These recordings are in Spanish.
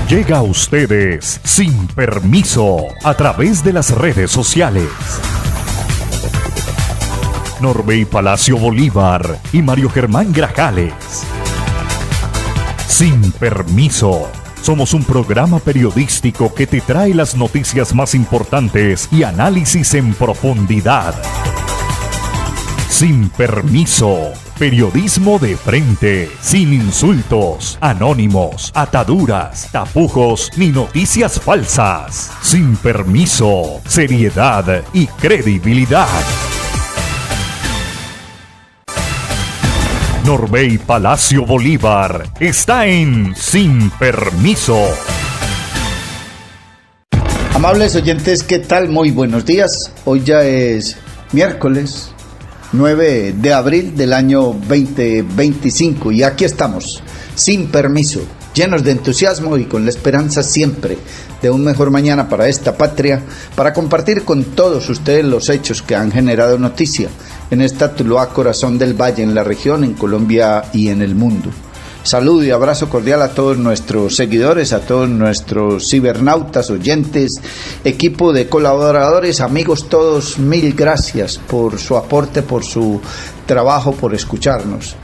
Llega a ustedes sin permiso a través de las redes sociales. Norbey Palacio Bolívar y Mario Germán Grajales. Sin permiso. Somos un programa periodístico que te trae las noticias más importantes y análisis en profundidad. Sin permiso. Periodismo de frente, sin insultos, anónimos, ataduras, tapujos ni noticias falsas. Sin permiso, seriedad y credibilidad. Norbey Palacio Bolívar está en Sin Permiso. Amables oyentes, ¿qué tal? Muy buenos días. Hoy ya es miércoles 9 de abril del año 2025 y aquí estamos, sin permiso, llenos de entusiasmo y con la esperanza siempre de un mejor mañana para esta patria, para compartir con todos ustedes los hechos que han generado noticia en esta Tuluá, corazón del valle, en la región, en Colombia y en el mundo. Saludo y abrazo cordial a todos nuestros seguidores, a todos nuestros cibernautas, oyentes, equipo de colaboradores, amigos todos, mil gracias por su aporte, por su trabajo, por escucharnos.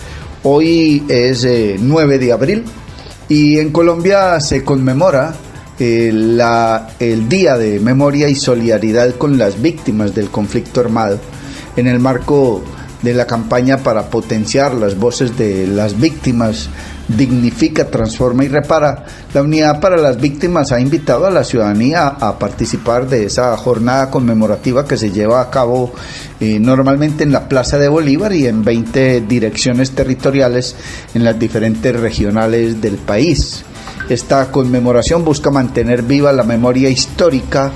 Hoy es 9 de abril y en Colombia se conmemora el Día de Memoria y Solidaridad con las víctimas del conflicto armado. En el marco de la campaña para potenciar las voces de las víctimas, Dignifica, Transforma y Repara, la Unidad para las Víctimas ha invitado a la ciudadanía a participar de esa jornada conmemorativa que se lleva a cabo normalmente en la Plaza de Bolívar y en 20 direcciones territoriales en las diferentes regionales del país. Esta conmemoración busca mantener viva la memoria histórica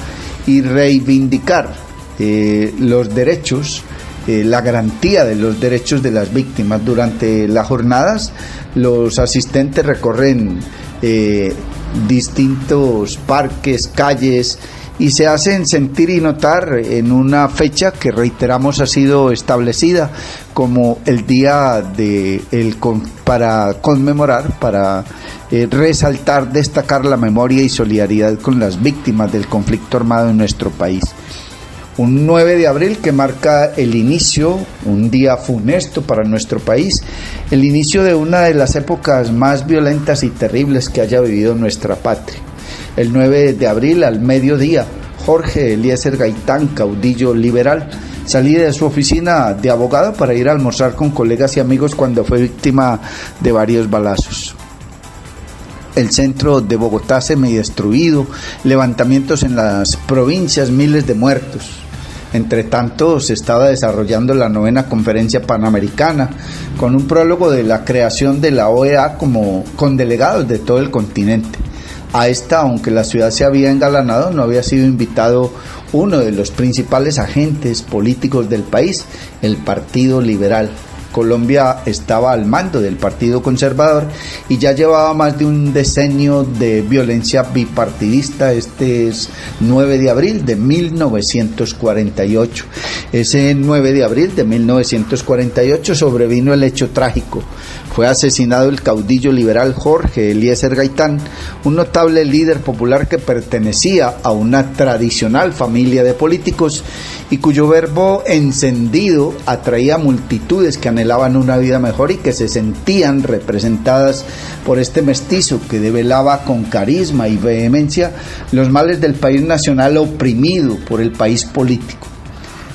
y reivindicar los derechos, la garantía de los derechos de las víctimas. Durante las jornadas, los asistentes recorren distintos parques, calles y se hacen sentir y notar en una fecha que, reiteramos, ha sido establecida como el día para conmemorar, para resaltar, destacar la memoria y solidaridad con las víctimas del conflicto armado en nuestro país. Un 9 de abril que marca el inicio, un día funesto para nuestro país, el inicio de una de las épocas más violentas y terribles que haya vivido nuestra patria. El 9 de abril al mediodía, Jorge Eliezer Gaitán, caudillo liberal, salía de su oficina de abogado para ir a almorzar con colegas y amigos cuando fue víctima de varios balazos. El centro de Bogotá semidestruido, levantamientos en las provincias, miles de muertos. Entre tanto, se estaba desarrollando la 9ª Conferencia Panamericana, con un prólogo de la creación de la OEA con delegados de todo el continente. A esta, aunque la ciudad se había engalanado, no había sido invitado uno de los principales agentes políticos del país, el Partido Liberal. Colombia estaba al mando del Partido Conservador y ya llevaba más de un decenio de violencia bipartidista. Este es 9 de abril de 1948. Ese 9 de abril de 1948 sobrevino el hecho trágico. Fue asesinado el caudillo liberal Jorge Eliezer Gaitán, un notable líder popular que pertenecía a una tradicional familia de políticos y cuyo verbo encendido atraía multitudes que anhelaban una vida mejor y que se sentían representadas por este mestizo que develaba con carisma y vehemencia los males del país nacional oprimido por el país político.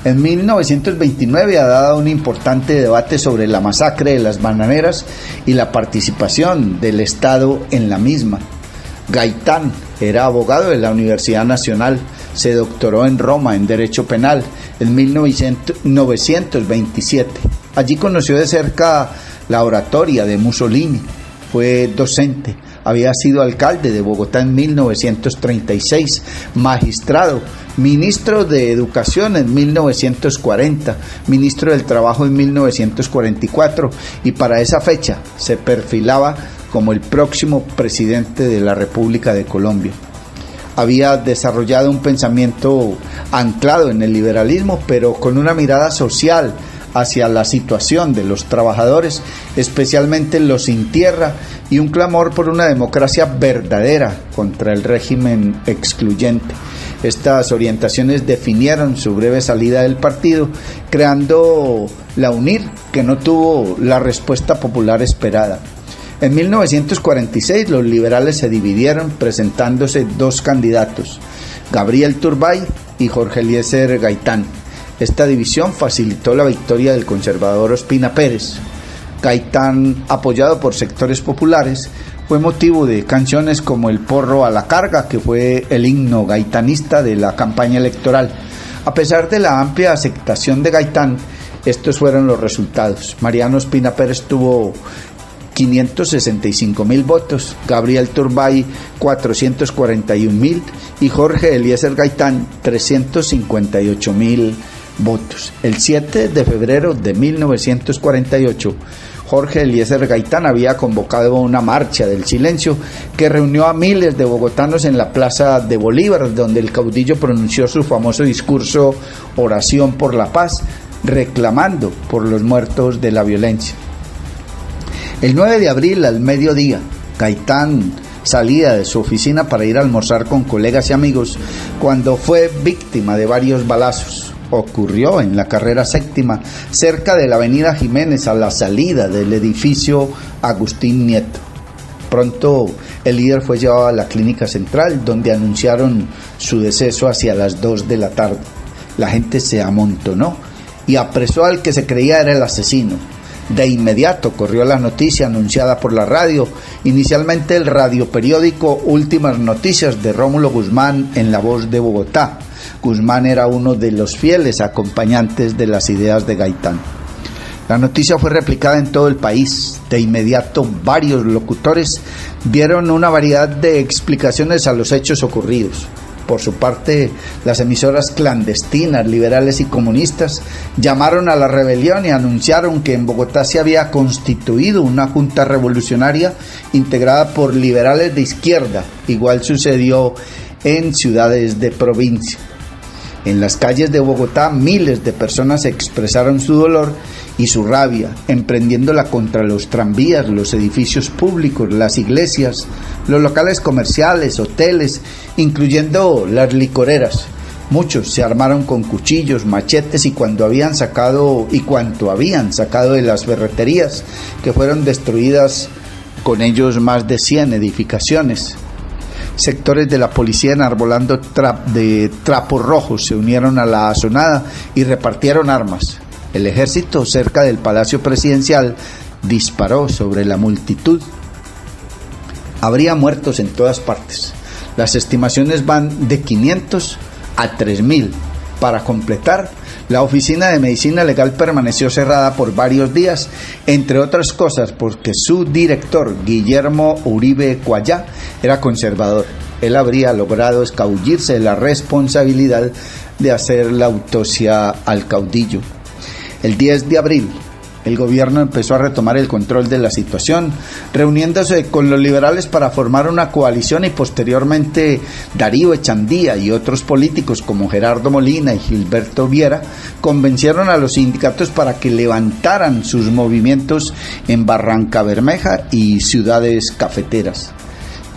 En 1929 ha dado un importante debate sobre la masacre de las bananeras y la participación del Estado en la misma. Gaitán era abogado de la Universidad Nacional, se doctoró en Roma en Derecho Penal en 1927. Allí conoció de cerca la oratoria de Mussolini, fue docente, había sido alcalde de Bogotá en 1936, magistrado, ministro de Educación en 1940, ministro del Trabajo en 1944 y para esa fecha se perfilaba como el próximo presidente de la República de Colombia. Había desarrollado un pensamiento anclado en el liberalismo, pero con una mirada social hacia la situación de los trabajadores, especialmente los sin tierra, y un clamor por una democracia verdadera contra el régimen excluyente. Estas orientaciones definieron su breve salida del partido, creando la UNIR, que no tuvo la respuesta popular esperada. En 1946 los liberales se dividieron, presentándose dos candidatos, Gabriel Turbay y Jorge Eliezer Gaitán. Esta división facilitó la victoria del conservador Ospina Pérez. Gaitán, apoyado por sectores populares, fue motivo de canciones como El Porro a la Carga, que fue el himno gaitanista de la campaña electoral. A pesar de la amplia aceptación de Gaitán, estos fueron los resultados. Mariano Ospina Pérez tuvo 565.000 votos, Gabriel Turbay 441.000 y Jorge Eliezer Gaitán 358.000 votos. El 7 de febrero de 1948, Jorge Eliezer Gaitán había convocado una marcha del silencio que reunió a miles de bogotanos en la Plaza de Bolívar, donde el caudillo pronunció su famoso discurso Oración por la Paz, reclamando por los muertos de la violencia. El 9 de abril al mediodía, Gaitán salía de su oficina para ir a almorzar con colegas y amigos cuando fue víctima de varios balazos. Ocurrió en la carrera séptima, cerca de la avenida Jiménez, a la salida del edificio Agustín Nieto. Pronto el líder fue llevado a la clínica central, donde anunciaron su deceso hacia las 2 de la tarde. La gente se amontonó y apresó al que se creía era el asesino. De inmediato corrió la noticia anunciada por la radio, inicialmente el radioperiódico Últimas Noticias de Rómulo Guzmán en La Voz de Bogotá. Guzmán era uno de los fieles acompañantes de las ideas de Gaitán. La noticia fue replicada en todo el país. De inmediato varios locutores dieron una variedad de explicaciones a los hechos ocurridos. Por su parte, las emisoras clandestinas, liberales y comunistas llamaron a la rebelión y anunciaron que en Bogotá se había constituido una junta revolucionaria integrada por liberales de izquierda. Igual sucedió en ciudades de provincia. En las calles de Bogotá miles de personas expresaron su dolor y su rabia, emprendiéndola contra los tranvías, los edificios públicos, las iglesias, los locales comerciales, hoteles, incluyendo las licoreras. Muchos se armaron con cuchillos, machetes y cuanto habían sacado de las ferreterías, que fueron destruidas con ellos más de 100 edificaciones. Sectores de la policía enarbolando trapos rojos se unieron a la asonada y repartieron armas. El ejército, cerca del Palacio Presidencial, disparó sobre la multitud. Habría muertos en todas partes. Las estimaciones van de 500 a 3.000. Para completar, la Oficina de Medicina Legal permaneció cerrada por varios días, entre otras cosas porque su director, Guillermo Uribe Cuallá, era conservador. Él habría logrado escabullirse de la responsabilidad de hacer la autopsia al caudillo. El 10 de abril, el gobierno empezó a retomar el control de la situación, reuniéndose con los liberales para formar una coalición y posteriormente Darío Echandía y otros políticos como Gerardo Molina y Gilberto Viera convencieron a los sindicatos para que levantaran sus movimientos en Barrancabermeja y ciudades cafeteras.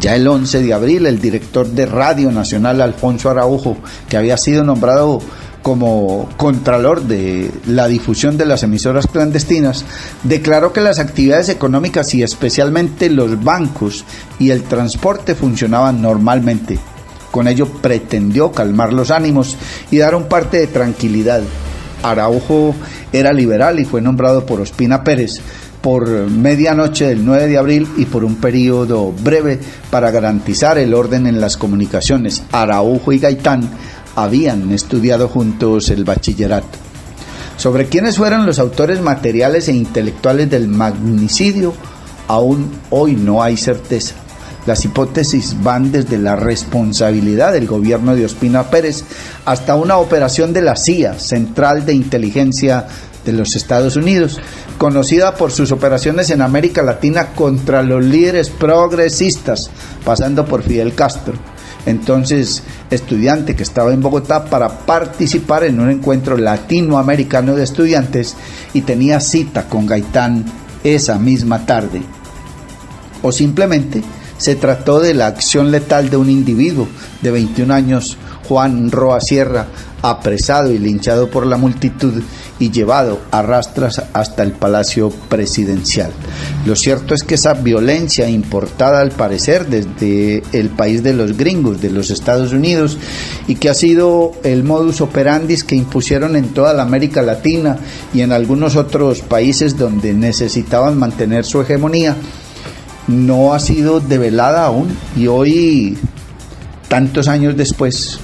Ya el 11 de abril, el director de Radio Nacional, Alfonso Araujo, que había sido nombrado como contralor de la difusión de las emisoras clandestinas, declaró que las actividades económicas y especialmente los bancos y el transporte funcionaban normalmente. Con ello pretendió calmar los ánimos y dar un parte de tranquilidad. Araujo era liberal y fue nombrado por Ospina Pérez por medianoche del 9 de abril y por un periodo breve para garantizar el orden en las comunicaciones. Araujo y Gaitán habían estudiado juntos el bachillerato. Sobre quiénes fueron los autores materiales e intelectuales del magnicidio, aún hoy no hay certeza. Las hipótesis van desde la responsabilidad del gobierno de Ospina Pérez hasta una operación de la CIA, Central de Inteligencia de los Estados Unidos, conocida por sus operaciones en América Latina contra los líderes progresistas, pasando por Fidel Castro. entonces estudiante que estaba en Bogotá, para participar en un encuentro latinoamericano de estudiantes y tenía cita con Gaitán esa misma tarde. O simplemente se trató de la acción letal de un individuo de 21 años, Juan Roa Sierra, apresado y linchado por la multitud y llevado a rastras hasta el Palacio Presidencial. Lo cierto es que esa violencia importada al parecer desde el país de los gringos, de los Estados Unidos, y que ha sido el modus operandi que impusieron en toda la América Latina y en algunos otros países donde necesitaban mantener su hegemonía, no ha sido develada aún, y hoy, tantos años después,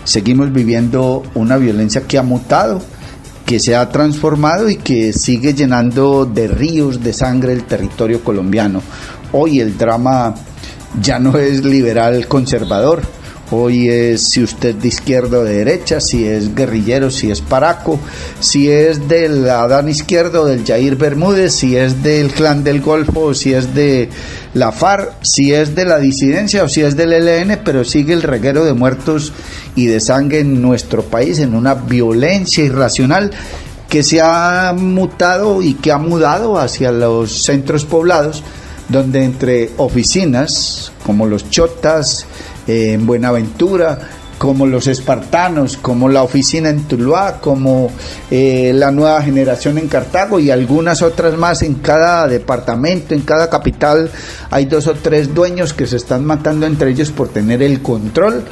seguimos viviendo una violencia que ha mutado, que se ha transformado y que sigue llenando de ríos de sangre el territorio colombiano. Hoy el drama ya no es liberal conservador, hoy es si usted de izquierda o de derecha, si es guerrillero, si es paraco, si es del Adán Izquierdo, del Jair Bermúdez, si es del Clan del Golfo, si es de la FARC, si es de la disidencia o si es del ELN, pero sigue el reguero de muertos y de sangre en nuestro país, en una violencia irracional que se ha mutado y que ha mudado hacia los centros poblados, donde entre oficinas como los Chotas, en Buenaventura, como los espartanos, como la oficina en Tuluá, como la Nueva Generación en Cartago y algunas otras más en cada departamento, en cada capital, hay 2 o 3 dueños que se están matando entre ellos por tener el control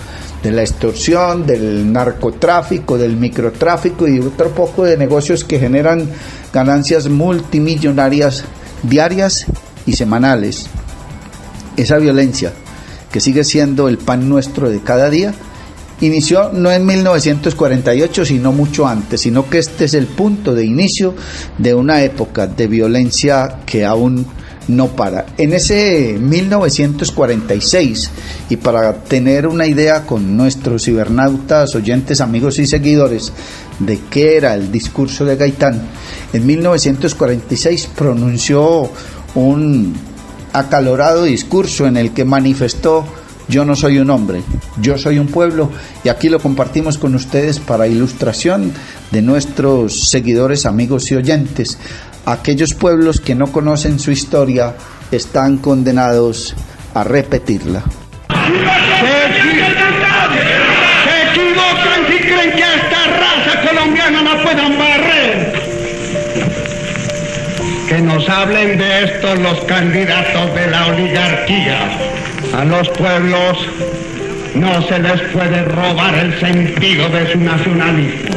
de la extorsión, del narcotráfico, del microtráfico y otro poco de negocios que generan ganancias multimillonarias diarias y semanales. Esa violencia, que sigue siendo el pan nuestro de cada día, inició no en 1948, sino mucho antes, sino que este es el punto de inicio de una época de violencia que aún no para. En ese 1946, y para tener una idea con nuestros cibernautas, oyentes, amigos y seguidores de qué era el discurso de Gaitán, en 1946 pronunció un acalorado discurso en el que manifestó: yo no soy un hombre, yo soy un pueblo, y aquí lo compartimos con ustedes para ilustración de nuestros seguidores, amigos y oyentes. Aquellos pueblos que no conocen su historia están condenados a repetirla. Se equivocan si creen que a esta raza colombiana la puedan barrer. Que nos hablen de esto los candidatos de la oligarquía. A los pueblos no se les puede robar el sentido de su nacionalismo.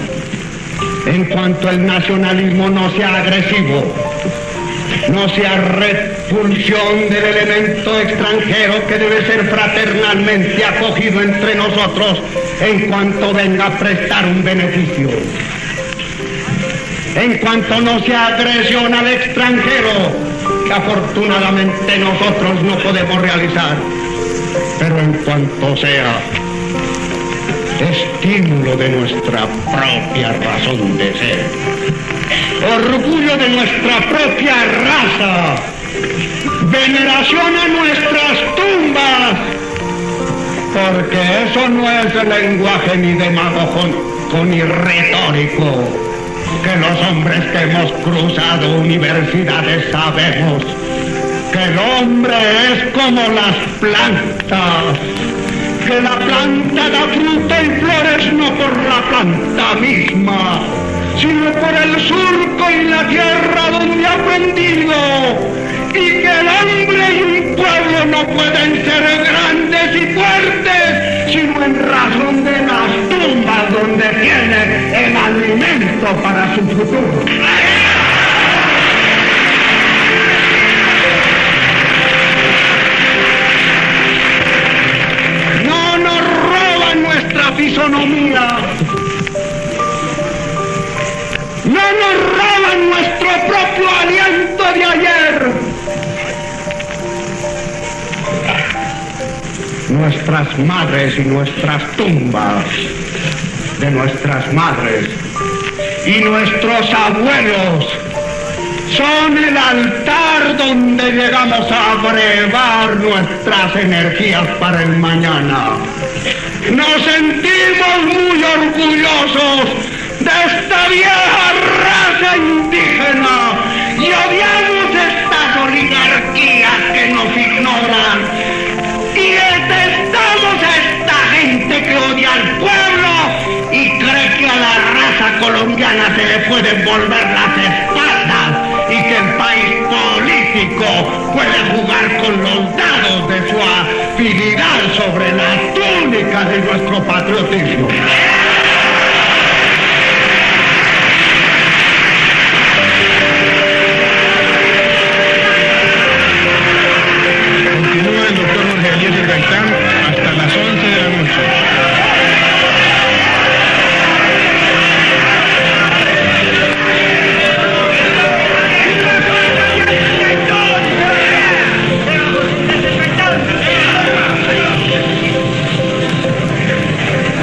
En cuanto el nacionalismo no sea agresivo, no sea repulsión del elemento extranjero que debe ser fraternalmente acogido entre nosotros en cuanto venga a prestar un beneficio. En cuanto no sea agresión al extranjero, que afortunadamente nosotros no podemos realizar, pero en cuanto sea estímulo de nuestra propia razón de ser, orgullo de nuestra propia raza, veneración a nuestras tumbas, porque eso no es el lenguaje ni demagógico ni retórico, que los hombres que hemos cruzado universidades sabemos que el hombre es como las plantas, que la planta da fruta y flores no por la planta misma, sino por el surco y la tierra donde ha aprendido, y que el hombre y un pueblo no pueden ser grandes y fuertes, sino en razón de las tumbas donde tiene el alimento para su futuro. No nos roban nuestra fisonomía, no nos roban nuestro propio aliento de ayer. Nuestras madres y nuestras tumbas de nuestras madres y nuestros abuelos son el altar donde llegamos a brevar nuestras energías para el mañana. Nos sentimos muy orgullosos de esta vieja raza indígena y odiamos estas oligarquías que nos ignoran. Y detestamos a esta gente que odia al pueblo y cree que a la raza colombiana se le pueden volver las espaldas y que el país político puede jugar con los dados de su afinidad sobre la túnica de nuestro patriotismo. Continúa el doctor Jorge Eliezer Gaitán hasta las 11 de la noche.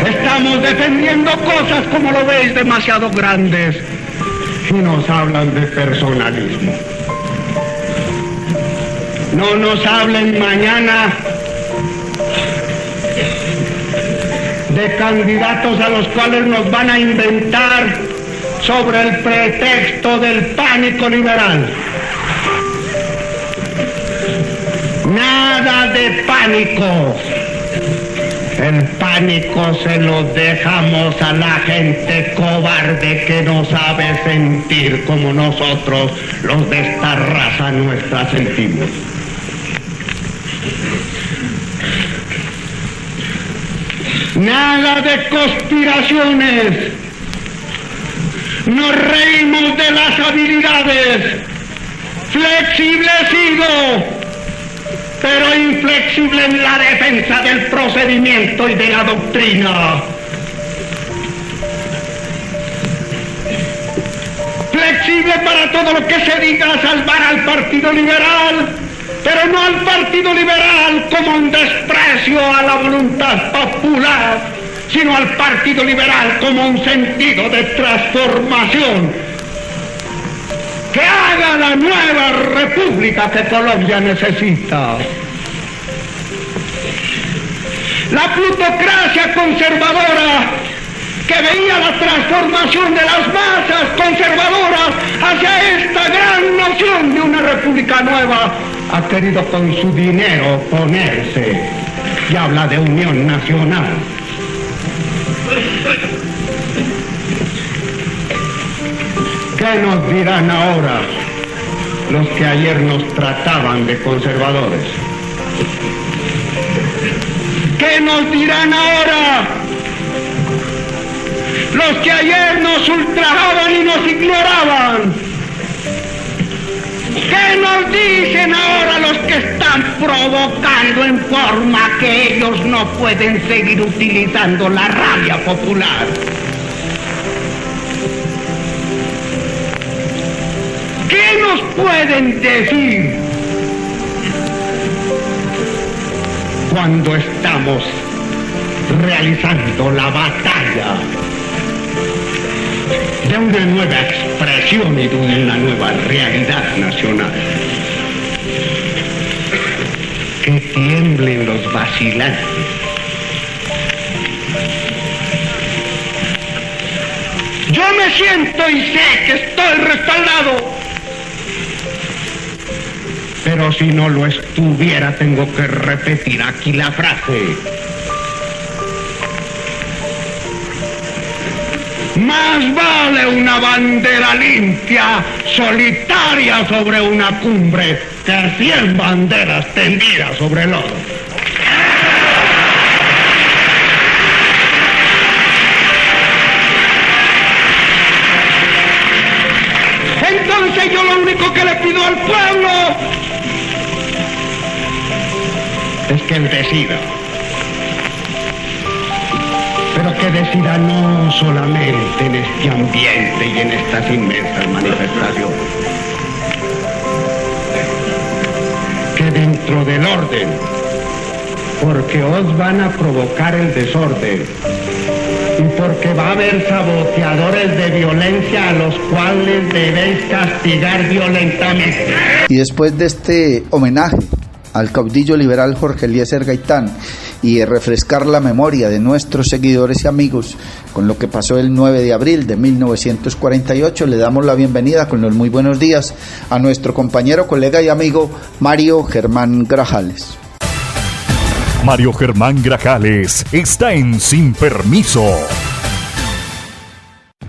Estamos defendiendo cosas, como lo veis, demasiado grandes y nos hablan de personalismo. No nos hablen mañana de candidatos a los cuales nos van a inventar sobre el pretexto del pánico liberal. Nada de pánico. El pánico se lo dejamos a la gente cobarde que no sabe sentir como nosotros, los de esta raza nuestra, sentimos. Nada de conspiraciones. Nos reímos de las habilidades. Flexible he sido, pero inflexible en la defensa del procedimiento y de la doctrina. Flexible para todo lo que se diga a salvar al Partido Liberal, pero no al Partido Liberal como un desprecio a la voluntad popular, sino al Partido Liberal como un sentido de transformación que haga la nueva república que Colombia necesita. La plutocracia conservadora que veía la transformación de las masas conservadoras hacia esta gran noción de una república nueva ha querido con su dinero oponerse y habla de unión nacional. ¿Qué nos dirán ahora los que ayer nos trataban de conservadores? ¿Qué nos dirán ahora los que ayer nos ultrajaban y nos ignoraban? ¿Qué nos dicen ahora los que están provocando en forma que ellos no pueden seguir utilizando la rabia popular? ¿Qué nos pueden decir cuando estamos realizando la batalla de una nueva expresión y de una nueva realidad nacional? Que tiemblen los vacilantes. Yo me siento y sé que estoy respaldado. Pero si no lo estuviera, tengo que repetir aquí la frase. Más vale una bandera limpia, solitaria sobre una cumbre, que 100 banderas tendidas sobre el lodo. Entonces yo lo único que le pido al pueblo es que él decida. Pero que decida no solamente en este ambiente y en estas inmensas manifestaciones. Que dentro del orden, porque os van a provocar el desorden. porque va a haber saboteadores de violencia a los cuales debéis castigar violentamente. Y después de este homenaje al caudillo liberal Jorge Eliezer Gaitán y refrescar la memoria de nuestros seguidores y amigos con lo que pasó el 9 de abril de 1948, le damos la bienvenida con los muy buenos días a nuestro compañero, colega y amigo Mario Germán Grajales. Mario Germán Grajales está en Sin Permiso.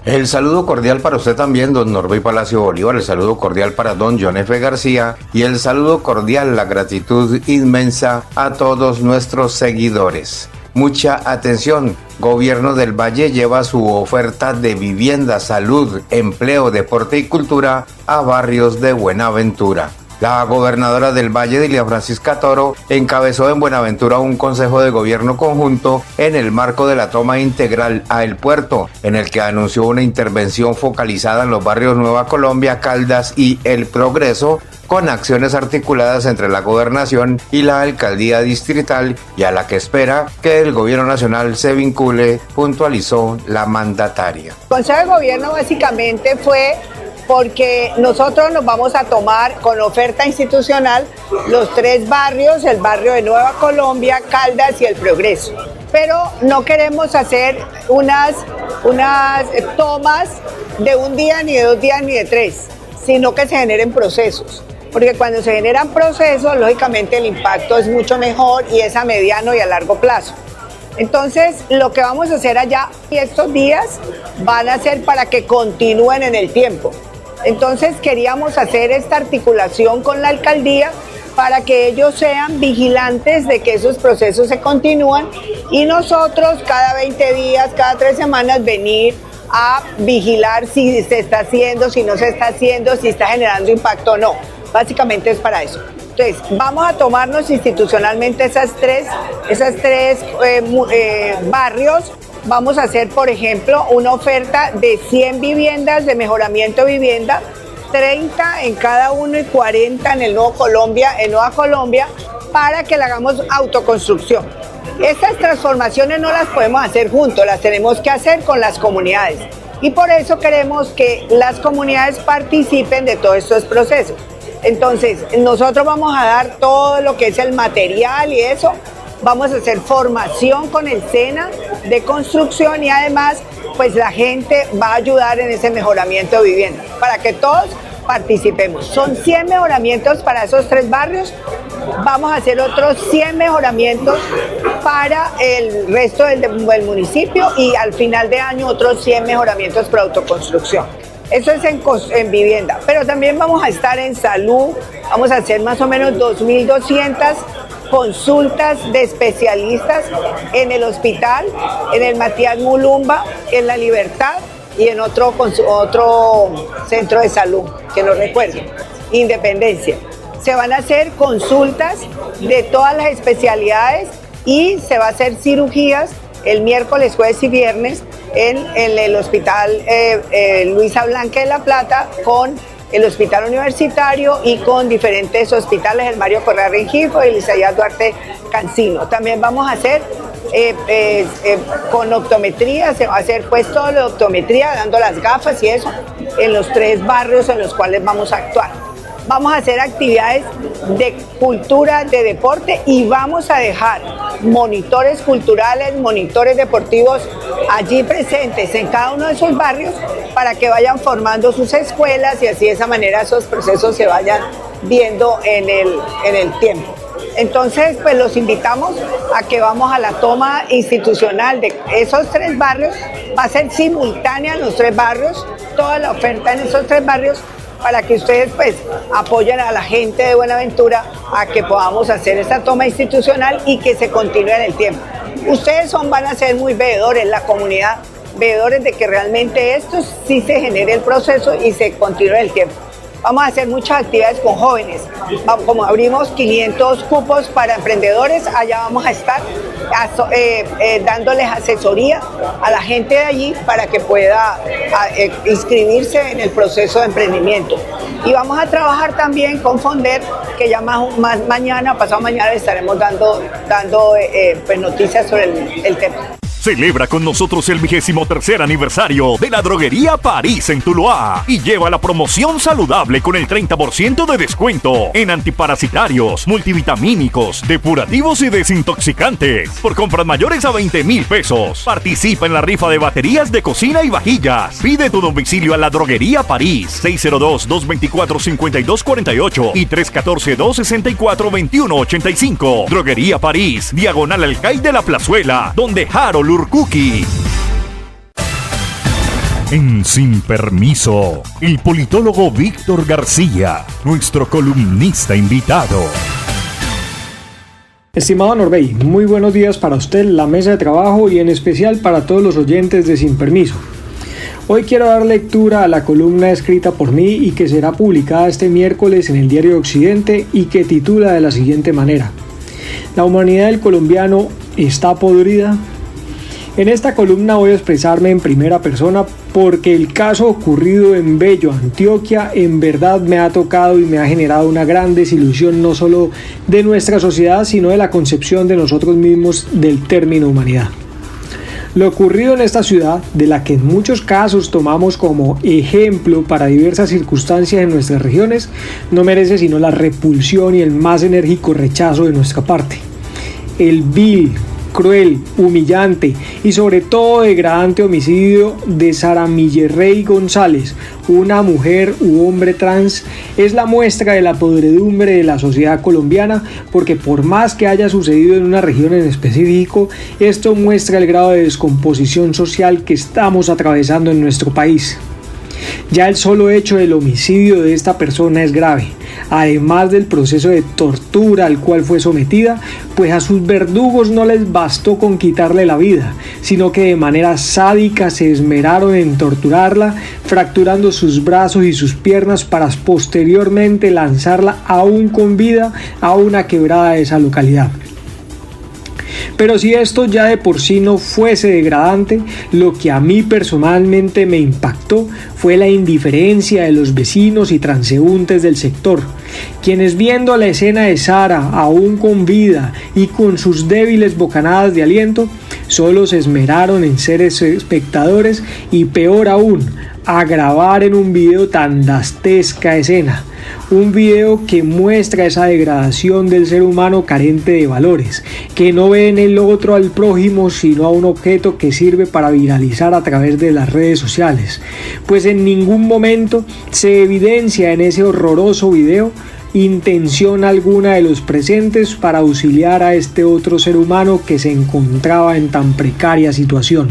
El saludo cordial para usted también, don Norbey Palacio Bolívar, el saludo cordial para don John F. García y el saludo cordial, la gratitud inmensa a todos nuestros seguidores. Mucha atención, Gobierno del Valle lleva su oferta de vivienda, salud, empleo, deporte y cultura a barrios de Buenaventura. La gobernadora del Valle, Dilia Francisca Toro, encabezó en Buenaventura un consejo de gobierno conjunto en el marco de la toma integral a El Puerto, en el que anunció una intervención focalizada en los barrios Nueva Colombia, Caldas y El Progreso, con acciones articuladas entre la gobernación y la alcaldía distrital y a la que espera que el gobierno nacional se vincule, puntualizó la mandataria. El consejo de gobierno básicamente fue porque nosotros nos vamos a tomar con oferta institucional los 3 barrios, el barrio de Nueva Colombia, Caldas y El Progreso. Pero no queremos hacer unas tomas de un día, ni de 2 días, ni de 3, sino que se generen procesos. Porque cuando se generan procesos, lógicamente el impacto es mucho mejor y es a mediano y a largo plazo. Entonces, lo que vamos a hacer allá y estos días van a ser para que continúen en el tiempo. Entonces queríamos hacer esta articulación con la alcaldía para que ellos sean vigilantes de que esos procesos se continúan y nosotros cada 20 días, cada 3 semanas venir a vigilar si se está haciendo, si no se está haciendo, si está generando impacto o no. Básicamente es para eso. Entonces, vamos a tomarnos institucionalmente esas tres barrios. Vamos a hacer, por ejemplo, una oferta de 100 viviendas de mejoramiento de vivienda, 30 en cada uno y 40 en Nueva Colombia, para que le hagamos autoconstrucción. Estas transformaciones no las podemos hacer juntos, las tenemos que hacer con las comunidades. Y por eso queremos que las comunidades participen de todos estos procesos. Entonces, nosotros vamos a dar todo lo que es el material y eso. Vamos a hacer formación con el SENA de construcción y además pues la gente va a ayudar en ese mejoramiento de vivienda para que todos participemos. Son 100 mejoramientos para esos 3 barrios, vamos a hacer otros 100 mejoramientos para el resto del municipio y al final de año otros 100 mejoramientos para autoconstrucción. Eso es en vivienda, pero también vamos a estar en salud, vamos a hacer más o menos 2.200 consultas de especialistas en el hospital, en el Matías Mulumba, en La Libertad y en otro centro de salud, que no recuerdo, Independencia. Se van a hacer consultas de todas las especialidades y se va a hacer cirugías el miércoles, jueves y viernes en el hospital Luisa Blanca de La Plata con el Hospital Universitario y con diferentes hospitales, el Mario Correa Rengifo y el Isaías Duarte Cancino. También vamos a hacer con optometría, se va a hacer pues todo lo de optometría, dando las gafas y eso, en los 3 barrios en los cuales vamos a actuar. Vamos a hacer actividades de cultura, de deporte y vamos a dejar monitores culturales, monitores deportivos allí presentes en cada uno de esos barrios para que vayan formando sus escuelas y así de esa manera esos procesos se vayan viendo en el tiempo. Entonces, pues los invitamos a que vamos a la toma institucional de esos 3 barrios. Va a ser simultánea en los 3 barrios, toda la oferta en esos 3 barrios, para que ustedes pues apoyen a la gente de Buenaventura a que podamos hacer esta toma institucional y que se continúe en el tiempo. Ustedes van a ser muy veedores, la comunidad, veedores de que realmente esto sí se genere el proceso y se continúe en el tiempo. Vamos a hacer muchas actividades con jóvenes. Como abrimos 500 cupos para emprendedores, allá vamos a estar dándoles asesoría a la gente de allí para que pueda inscribirse en el proceso de emprendimiento. Y vamos a trabajar también con Fonder, que ya más pasado mañana, estaremos dando pues, noticias sobre el tema. Celebra con nosotros el 23º aniversario de la Droguería París en Tuluá y lleva la promoción saludable con el 30% de descuento en antiparasitarios, multivitamínicos, depurativos y desintoxicantes. Por compras mayores a 20,000 pesos. Participa en la rifa de baterías de cocina y vajillas. Pide tu domicilio a la Droguería París, 602-224-5248 y 314-264-2185. Droguería París, diagonal al CAI de la Plazuela, donde Harold Urcuki. En Sin Permiso, el politólogo Víctor García, nuestro columnista invitado. Estimado Norbey, muy buenos días para usted, la mesa de trabajo y en especial para todos los oyentes de Sin Permiso. Hoy quiero dar lectura a la columna escrita por mí y que será publicada este miércoles en el Diario de Occidente y que titula de la siguiente manera: ¿La humanidad del colombiano está podrida? En esta columna voy a expresarme en primera persona porque el caso ocurrido en Bello, Antioquia, en verdad me ha tocado y me ha generado una gran desilusión no solo de nuestra sociedad, sino de la concepción de nosotros mismos del término humanidad. Lo ocurrido en esta ciudad, de la que en muchos casos tomamos como ejemplo para diversas circunstancias en nuestras regiones, no merece sino la repulsión y el más enérgico rechazo de nuestra parte. El vil, cruel, humillante y sobre todo degradante homicidio de Sara Millerrey González, una mujer u hombre trans, es la muestra de la podredumbre de la sociedad colombiana, porque por más que haya sucedido en una región en específico, esto muestra el grado de descomposición social que estamos atravesando en nuestro país. Ya el solo hecho del homicidio de esta persona es grave, además del proceso de tortura al cual fue sometida, pues a sus verdugos no les bastó con quitarle la vida, sino que de manera sádica se esmeraron en torturarla, fracturando sus brazos y sus piernas para posteriormente lanzarla aún con vida a una quebrada de esa localidad. Pero si esto ya de por sí no fuese degradante, lo que a mí personalmente me impactó fue la indiferencia de los vecinos y transeúntes del sector, quienes viendo la escena de Sara aún con vida y con sus débiles bocanadas de aliento, solo se esmeraron en ser espectadores y peor aún, a grabar en un video tan dantesca escena. Un video que muestra esa degradación del ser humano carente de valores, que no ve en el otro al prójimo sino a un objeto que sirve para viralizar a través de las redes sociales, pues en ningún momento se evidencia en ese horroroso video intención alguna de los presentes para auxiliar a este otro ser humano que se encontraba en tan precaria situación.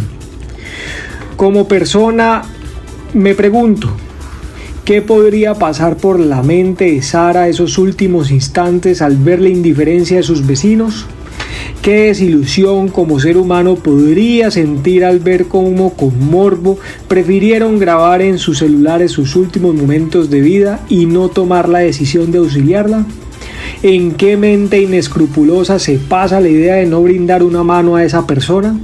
Como persona me pregunto, ¿qué podría pasar por la mente de Sara esos últimos instantes al ver la indiferencia de sus vecinos? ¿Qué desilusión como ser humano podría sentir al ver cómo con morbo prefirieron grabar en sus celulares sus últimos momentos de vida y no tomar la decisión de auxiliarla? ¿En qué mente inescrupulosa se pasa la idea de no brindar una mano a esa persona?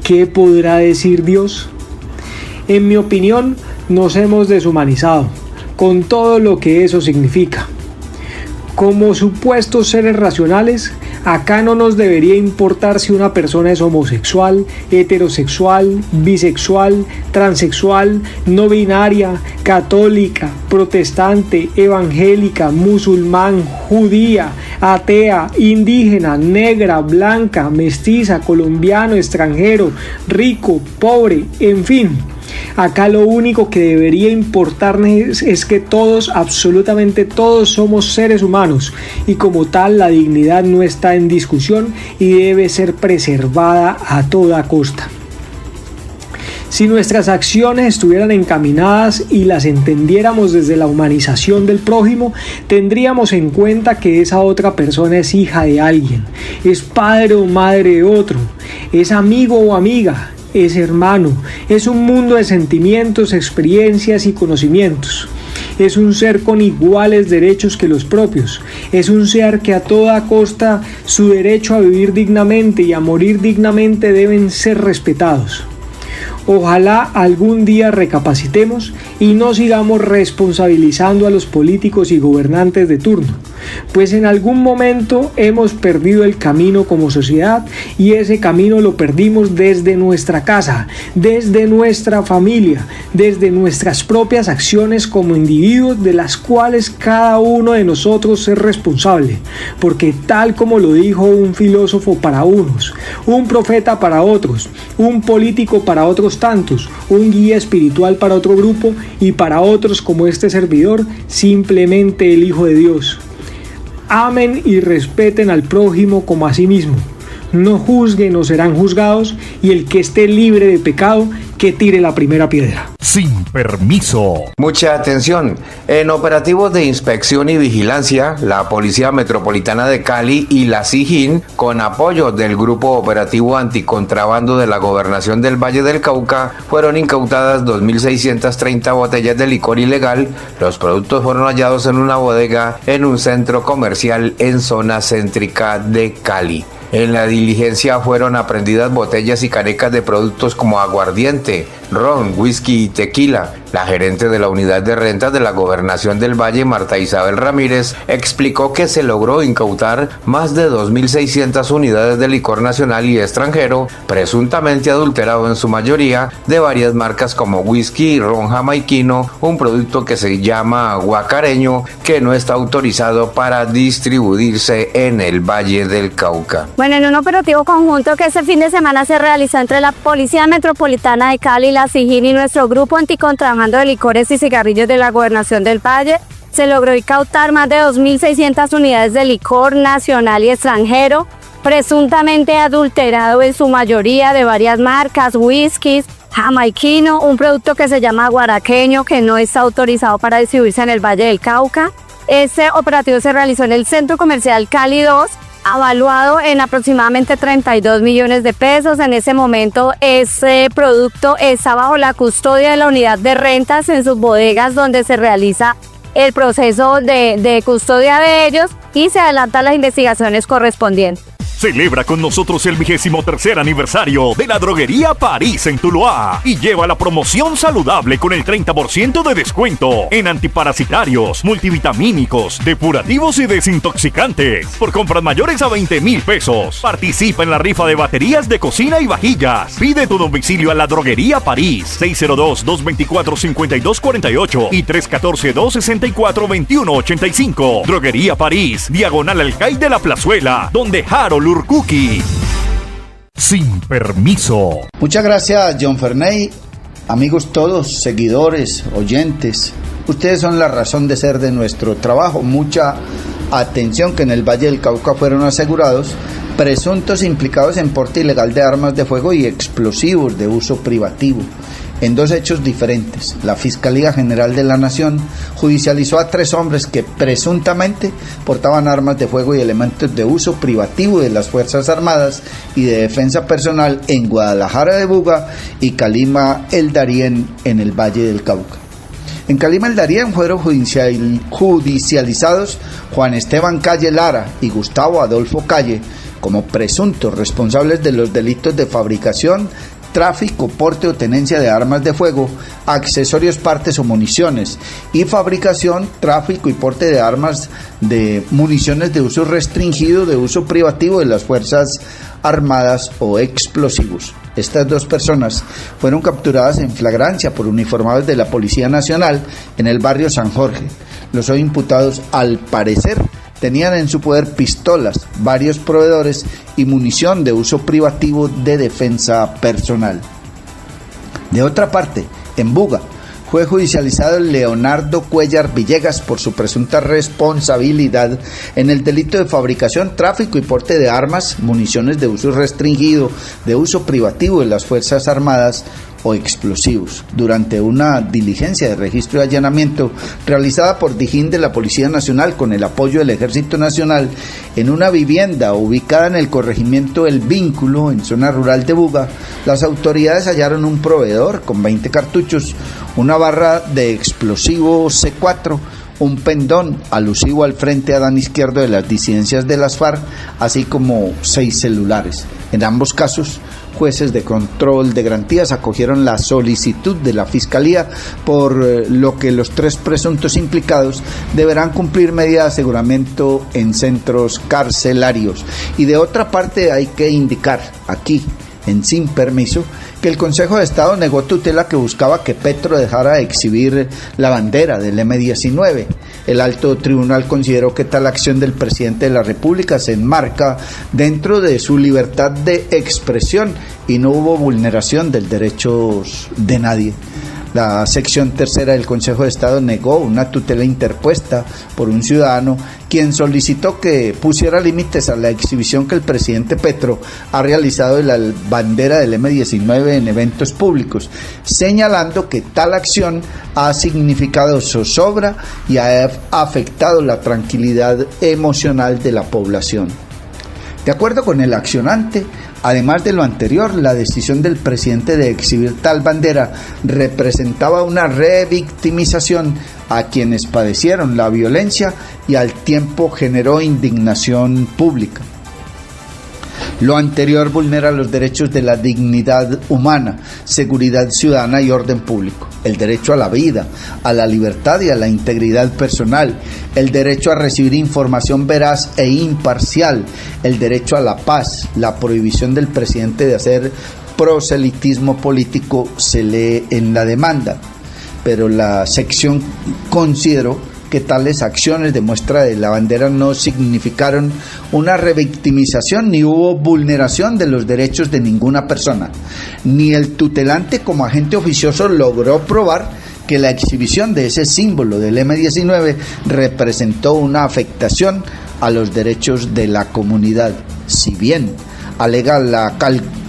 ¿Qué podrá decir Dios? En mi opinión, nos hemos deshumanizado, con todo lo que eso significa. Como supuestos seres racionales, acá no nos debería importar si una persona es homosexual, heterosexual, bisexual, transexual, no binaria, católica, protestante, evangélica, musulmán, judía, atea, indígena, negra, blanca, mestiza, colombiano, extranjero, rico, pobre, en fin. Acá lo único que debería importarnos es que todos, absolutamente todos, somos seres humanos y como tal la dignidad no está en discusión y debe ser preservada a toda costa. Si nuestras acciones estuvieran encaminadas y las entendiéramos desde la humanización del prójimo, tendríamos en cuenta que esa otra persona es hija de alguien, es padre o madre de otro, es amigo o amiga, es hermano, es un mundo de sentimientos, experiencias y conocimientos. Es un ser con iguales derechos que los propios. Es un ser que a toda costa su derecho a vivir dignamente y a morir dignamente deben ser respetados. Ojalá algún día recapacitemos y no sigamos responsabilizando a los políticos y gobernantes de turno, pues en algún momento hemos perdido el camino como sociedad y ese camino lo perdimos desde nuestra casa, desde nuestra familia, desde nuestras propias acciones como individuos de las cuales cada uno de nosotros es responsable, porque tal como lo dijo un filósofo para unos, un profeta para otros, un político para otros tantos, un guía espiritual para otro grupo y para otros como este servidor, simplemente el Hijo de Dios. Amen y respeten al prójimo como a sí mismo. No juzguen o serán juzgados, y el que esté libre de pecado, que tire la primera piedra. Sin permiso. Mucha atención. En operativos de inspección y vigilancia, la Policía Metropolitana de Cali y la SIJIN, con apoyo del Grupo Operativo Anticontrabando de la Gobernación del Valle del Cauca, fueron incautadas 2.630 botellas de licor ilegal. Los productos fueron hallados en una bodega en un centro comercial en zona céntrica de Cali. En la diligencia fueron aprehendidas botellas y canecas de productos como aguardiente, ron, whisky y tequila. La gerente de la Unidad de Rentas de la Gobernación del Valle, Marta Isabel Ramírez, explicó que se logró incautar más de 2.600 unidades de licor nacional y extranjero, presuntamente adulterado en su mayoría, de varias marcas como whisky y ron jamaiquino, un producto que se llama guacareño, que no está autorizado para distribuirse en el Valle del Cauca. Bueno, en un operativo conjunto que este fin de semana se realizó entre la Policía Metropolitana de Cali, la SIJIN y nuestro grupo anticontrabando de licores y cigarrillos de la Gobernación del Valle, se logró incautar más de 2.600 unidades de licor nacional y extranjero, presuntamente adulterado en su mayoría, de varias marcas, whiskies, jamaiquino, un producto que se llama guaraqueño, que no está autorizado para distribuirse en el Valle del Cauca. Este operativo se realizó en el Centro Comercial Cali 2, evaluado en aproximadamente 32 millones de pesos. En ese momento ese producto está bajo la custodia de la Unidad de Rentas en sus bodegas, donde se realiza el proceso de custodia de ellos y se adelantan las investigaciones correspondientes. Celebra con nosotros el 23º aniversario de la Droguería París en Tuluá y lleva la promoción saludable con el 30% de descuento en antiparasitarios, multivitamínicos, depurativos y desintoxicantes. Por compras mayores a 20.000 pesos. Participa en la rifa de baterías de cocina y vajillas. Pide tu domicilio a la Droguería París, 602-224-5248 y 314-264-2185. Droguería París, diagonal al CAI de la Plazuela, donde Harold Urcuqui. Sin permiso. Muchas gracias, John Ferney. Amigos todos, seguidores, oyentes, ustedes son la razón de ser de nuestro trabajo. Mucha atención, que en el Valle del Cauca fueron asegurados presuntos implicados en porte ilegal de armas de fuego y explosivos de uso privativo. En dos hechos diferentes, la Fiscalía General de la Nación judicializó a 3 hombres que presuntamente portaban armas de fuego y elementos de uso privativo de las Fuerzas Armadas y de defensa personal en Guadalajara de Buga y Calima El Darién en el Valle del Cauca. En Calima El Darién fueron judicializados Juan Esteban Calle Lara y Gustavo Adolfo Calle como presuntos responsables de los delitos de fabricación, tráfico, porte o tenencia de armas de fuego, accesorios, partes o municiones, y fabricación, tráfico y porte de armas de municiones de uso restringido, de uso privativo de las Fuerzas Armadas o explosivos. Estas 2 personas fueron capturadas en flagrancia por uniformados de la Policía Nacional en el barrio San Jorge. Los hoy imputados, al parecer, tenían en su poder pistolas, varios proveedores y munición de uso privativo de defensa personal. De otra parte, en Buga, fue judicializado Leonardo Cuellar Villegas por su presunta responsabilidad en el delito de fabricación, tráfico y porte de armas, municiones de uso restringido, de uso privativo de las Fuerzas Armadas o explosivos, durante una diligencia de registro y allanamiento realizada por DIJÍN de la Policía Nacional con el apoyo del Ejército Nacional en una vivienda ubicada en el corregimiento El Vínculo, en zona rural de Buga. Las autoridades hallaron un proveedor con 20 cartuchos, una barra de explosivo C4, un pendón alusivo al Frente Adán Izquierdo de las disidencias de las FARC, así como 6 celulares. En ambos casos jueces de control de garantías acogieron la solicitud de la Fiscalía, por lo que los 3 presuntos implicados deberán cumplir medida de aseguramiento en centros carcelarios. Y de otra parte hay que indicar aquí, en Sin Permiso, que el Consejo de Estado negó tutela que buscaba que Petro dejara de exhibir la bandera del M-19. El alto tribunal consideró que tal acción del presidente de la República se enmarca dentro de su libertad de expresión y no hubo vulneración de derechos de nadie. La sección tercera del Consejo de Estado negó una tutela interpuesta por un ciudadano quien solicitó que pusiera límites a la exhibición que el presidente Petro ha realizado de la bandera del M-19 en eventos públicos, señalando que tal acción ha significado zozobra y ha afectado la tranquilidad emocional de la población. De acuerdo con el accionante, además de lo anterior, la decisión del presidente de exhibir tal bandera representaba una revictimización a quienes padecieron la violencia y al tiempo generó indignación pública. Lo anterior vulnera los derechos de la dignidad humana, seguridad ciudadana y orden público, el derecho a la vida, a la libertad y a la integridad personal, el derecho a recibir información veraz e imparcial, el derecho a la paz, la prohibición del presidente de hacer proselitismo político se lee en la demanda. Pero la sección consideró que tales acciones de muestra de la bandera no significaron una revictimización ni hubo vulneración de los derechos de ninguna persona. Ni el tutelante como agente oficioso logró probar que la exhibición de ese símbolo del M-19 representó una afectación a los derechos de la comunidad. Si bien alega la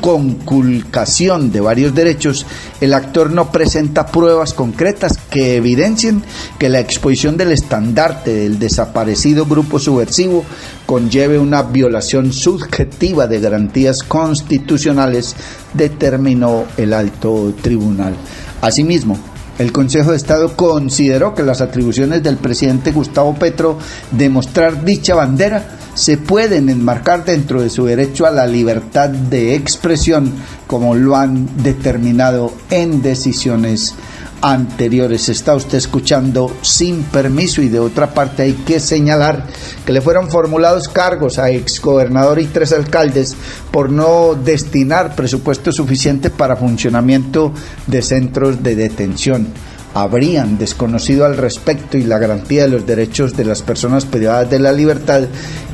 conculcación de varios derechos, el actor no presenta pruebas concretas que evidencien que la exposición del estandarte del desaparecido grupo subversivo conlleve una violación subjetiva de garantías constitucionales, determinó el alto tribunal. Asimismo, el Consejo de Estado consideró que las atribuciones del presidente Gustavo Petro de mostrar dicha bandera se pueden enmarcar dentro de su derecho a la libertad de expresión, como lo han determinado en decisiones anteriores. Está usted escuchando Sin Permiso, y de otra parte hay que señalar que le fueron formulados cargos a exgobernador y 3 alcaldes por no destinar presupuesto suficiente para funcionamiento de centros de detención. Habrían desconocido al respecto y la garantía de los derechos de las personas privadas de la libertad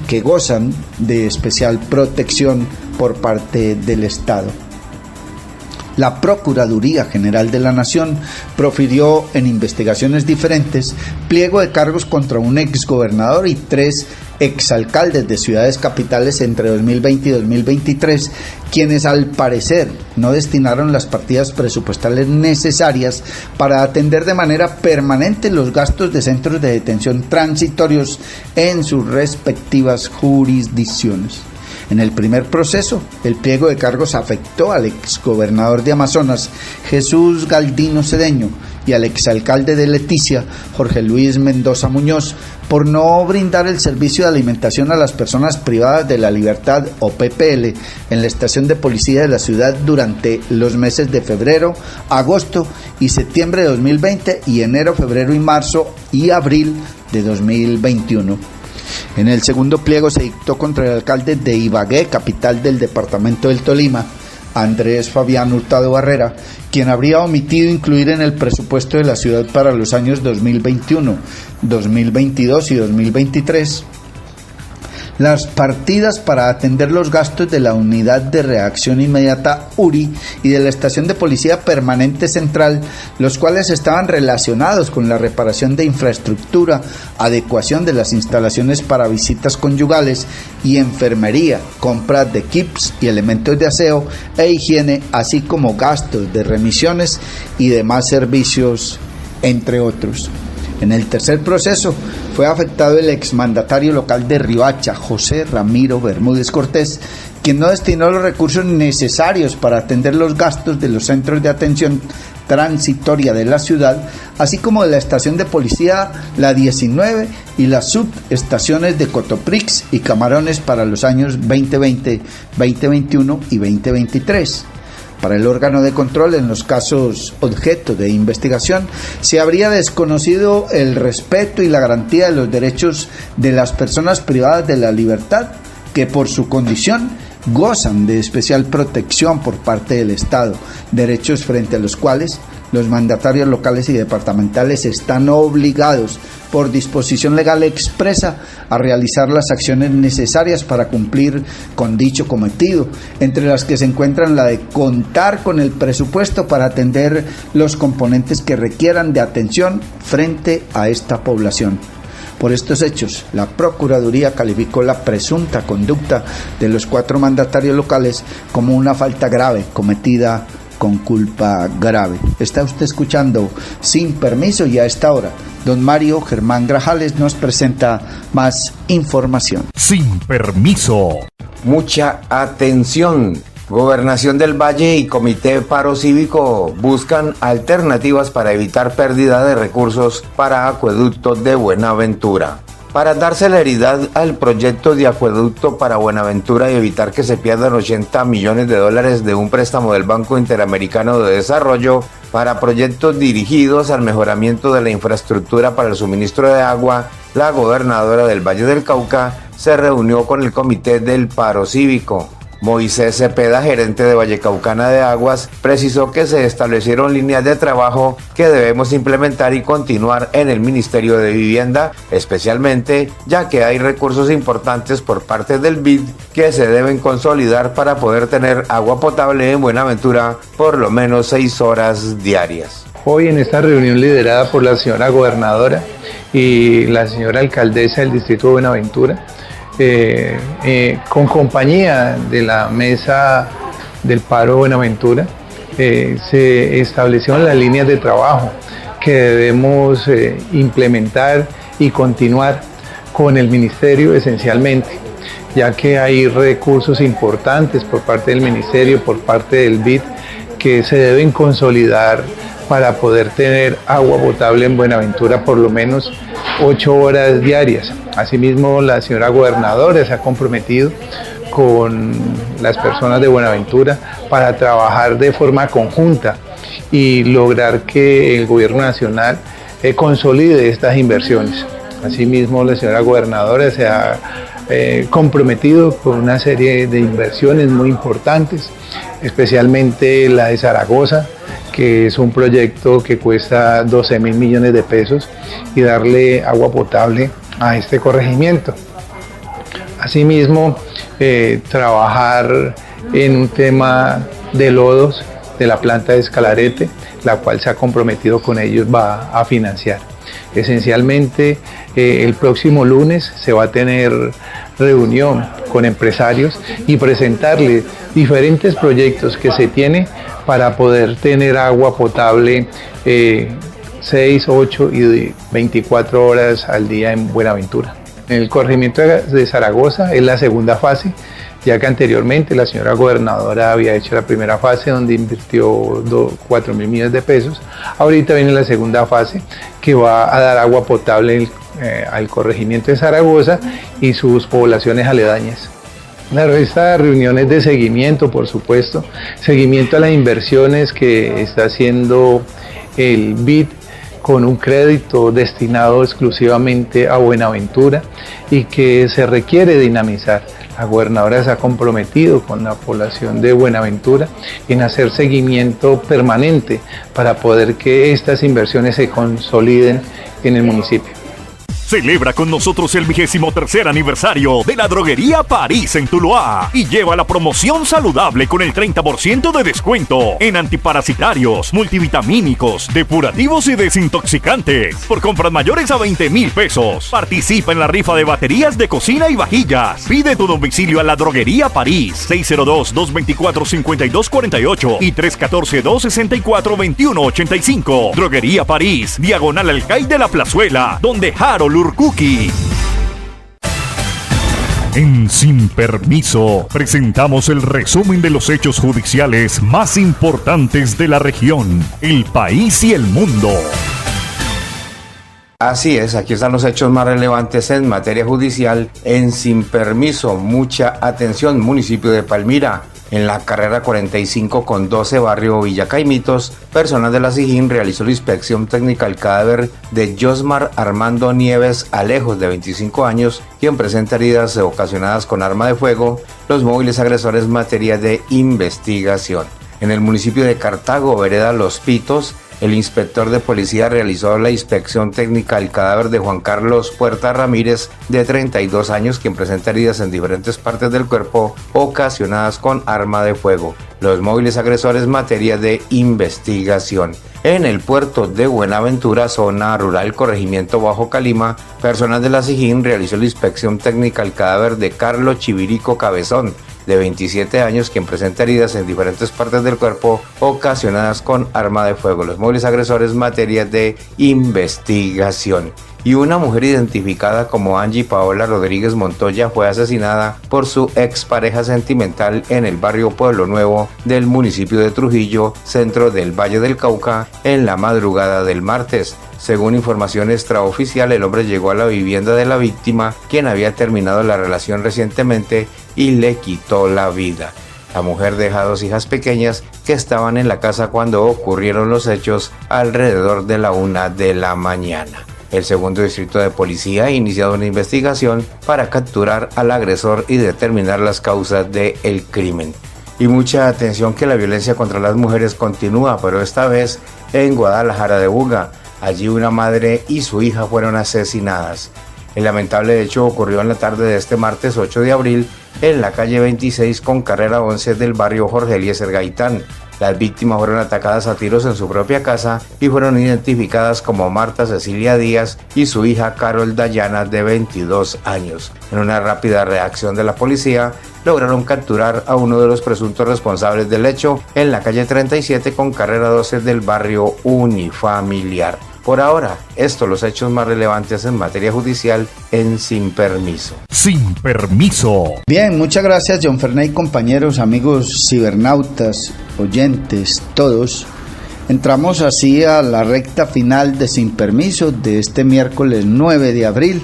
que gozan de especial protección por parte del Estado. La Procuraduría General de la Nación profirió en investigaciones diferentes pliego de cargos contra un exgobernador y 3 exalcaldes de ciudades capitales entre 2020 y 2023, quienes al parecer no destinaron las partidas presupuestales necesarias para atender de manera permanente los gastos de centros de detención transitorios en sus respectivas jurisdicciones. En el primer proceso, el pliego de cargos afectó al exgobernador de Amazonas, Jesús Galdino Cedeño, y al exalcalde de Leticia, Jorge Luis Mendoza Muñoz, por no brindar el servicio de alimentación a las personas privadas de la libertad, o PPL, en la estación de policía de la ciudad durante los meses de febrero, agosto y septiembre de 2020 y enero, febrero y marzo y abril de 2021. En el segundo pliego se dictó contra el alcalde de Ibagué, capital del departamento del Tolima, Andrés Fabián Hurtado Barrera, quien habría omitido incluir en el presupuesto de la ciudad para los años 2021, 2022 y 2023 las partidas para atender los gastos de la Unidad de Reacción Inmediata URI y de la Estación de Policía Permanente Central, los cuales estaban relacionados con la reparación de infraestructura, adecuación de las instalaciones para visitas conyugales y enfermería, compra de kits y elementos de aseo e higiene, así como gastos de remisiones y demás servicios, entre otros. En el tercer proceso fue afectado el exmandatario local de Riohacha, José Ramiro Bermúdez Cortés, quien no destinó los recursos necesarios para atender los gastos de los centros de atención transitoria de la ciudad, así como de la estación de policía La 19 y las subestaciones de Cotoprix y Camarones para los años 2020, 2021 y 2023. Para el órgano de control en los casos objeto de investigación, se habría desconocido el respeto y la garantía de los derechos de las personas privadas de la libertad, que por su condición gozan de especial protección por parte del Estado, derechos frente a los cuales los mandatarios locales y departamentales están obligados por disposición legal expresa a realizar las acciones necesarias para cumplir con dicho cometido, entre las que se encuentran la de contar con el presupuesto para atender los componentes que requieran de atención frente a esta población. Por estos hechos, la Procuraduría calificó la presunta conducta de los 4 mandatarios locales como una falta grave cometida con culpa grave. Está usted escuchando Sin Permiso, y a esta hora don Mario Germán Grajales nos presenta más información. Sin Permiso. Mucha atención. Gobernación del Valle y Comité Paro Cívico buscan alternativas para evitar pérdida de recursos para acueducto de Buenaventura. Para dar celeridad al proyecto de acueducto para Buenaventura y evitar que se pierdan $80 millones de un préstamo del Banco Interamericano de Desarrollo para proyectos dirigidos al mejoramiento de la infraestructura para el suministro de agua, la gobernadora del Valle del Cauca se reunió con el Comité del Paro Cívico. Moisés Cepeda, gerente de Vallecaucana de Aguas, precisó que se establecieron líneas de trabajo que debemos implementar y continuar en el Ministerio de Vivienda, especialmente ya que hay recursos importantes por parte del BID que se deben consolidar para poder tener agua potable en Buenaventura por lo menos 6 horas diarias. Hoy en esta reunión liderada por la señora gobernadora y la señora alcaldesa del distrito de Buenaventura, con compañía de la mesa del paro Buenaventura, se establecieron las líneas de trabajo que debemos implementar y continuar con el ministerio esencialmente, ya que hay recursos importantes por parte del ministerio, por parte del BID, que se deben consolidar para poder tener agua potable en Buenaventura por lo menos 8 horas diarias. Asimismo, la señora gobernadora se ha comprometido con las personas de Buenaventura para trabajar de forma conjunta y lograr que el gobierno nacional consolide estas inversiones. Asimismo, la señora gobernadora se ha comprometido con una serie de inversiones muy importantes, especialmente la de Zaragoza, que es un proyecto que cuesta 12.000 millones de pesos, y darle agua potable a este corregimiento. Asimismo, trabajar en un tema de lodos de la planta de Escalarete, la cual se ha comprometido con ellos, va a financiar. Esencialmente, el próximo lunes se va a tener reunión con empresarios y presentarles diferentes proyectos que se tiene para poder tener agua potable 6, 8 y 24 horas al día en Buenaventura. El corregimiento de Zaragoza es la segunda fase, ya que anteriormente la señora gobernadora había hecho la primera fase donde invirtió 4.000 millones de pesos. Ahorita viene la segunda fase que va a dar agua potable al corregimiento de Zaragoza y sus poblaciones aledañas. Claro, estas reuniones de seguimiento, por supuesto, seguimiento a las inversiones que está haciendo el BID con un crédito destinado exclusivamente a Buenaventura y que se requiere dinamizar. La gobernadora se ha comprometido con la población de Buenaventura en hacer seguimiento permanente para poder que estas inversiones se consoliden en el municipio. Celebra con nosotros el 23º aniversario de la Droguería París en Tuluá y lleva la promoción saludable con el 30% de descuento en antiparasitarios, multivitamínicos, depurativos y desintoxicantes. Por compras mayores a 20.000 pesos. Participa en la rifa de baterías de cocina y vajillas. Pide tu domicilio a la Droguería París, 602-224-5248 y 314-264-2185. Droguería París, diagonal al CAI de la Plazuela, donde Harold Urcuki. En Sin Permiso presentamos el resumen de los hechos judiciales más importantes de la región, el país y el mundo. Así es, aquí están los hechos más relevantes en materia judicial en Sin Permiso. Mucha atención, municipio de Palmira. En la carrera 45 con 12, barrio Villa Caimitos, personal de la SIJÍN realizó la inspección técnica al cadáver de Josmar Armando Nieves Alejos, de 25 años, quien presenta heridas ocasionadas con arma de fuego. Los móviles agresores, materia de investigación. En el municipio de Cartago, vereda Los Pitos, el inspector de policía realizó la inspección técnica al cadáver de Juan Carlos Puerta Ramírez, de 32 años, quien presenta heridas en diferentes partes del cuerpo ocasionadas con arma de fuego. Los móviles agresores, materia de investigación. En el puerto de Buenaventura, zona rural, corregimiento Bajo Calima, personal de la SIJÍN realizó la inspección técnica al cadáver de Carlos Chivirico Cabezón, de 27 años, quien presenta heridas en diferentes partes del cuerpo ocasionadas con arma de fuego. Los móviles agresores, materia de investigación. Y una mujer identificada como Angie Paola Rodríguez Montoya fue asesinada por su expareja sentimental en el barrio Pueblo Nuevo del municipio de Trujillo, centro del Valle del Cauca, en la madrugada del martes. Según información extraoficial, el hombre llegó a la vivienda de la víctima, quien había terminado la relación recientemente, y le quitó la vida. La mujer deja 2 hijas pequeñas que estaban en la casa cuando ocurrieron los hechos alrededor de la 1 de la mañana. El segundo distrito de policía ha iniciado una investigación para capturar al agresor y determinar las causas del crimen. Y mucha atención, que la violencia contra las mujeres continúa, pero esta vez en Guadalajara de Buga. Allí una madre y su hija fueron asesinadas. El lamentable hecho ocurrió en la tarde de este martes 8 de abril en la calle 26 con carrera 11 del barrio Jorge Eliezer Gaitán. Las víctimas fueron atacadas a tiros en su propia casa y fueron identificadas como Marta Cecilia Díaz y su hija Carol Dayana, de 22 años. En una rápida reacción de la policía, lograron capturar a uno de los presuntos responsables del hecho en la calle 37 con carrera 12 del barrio Unifamiliar. Por ahora, estos los hechos más relevantes en materia judicial en Sin Permiso. Sin Permiso. Bien, muchas gracias, John Fernández y compañeros, amigos cibernautas, oyentes, todos. Entramos así a la recta final de Sin Permiso de este miércoles 9 de abril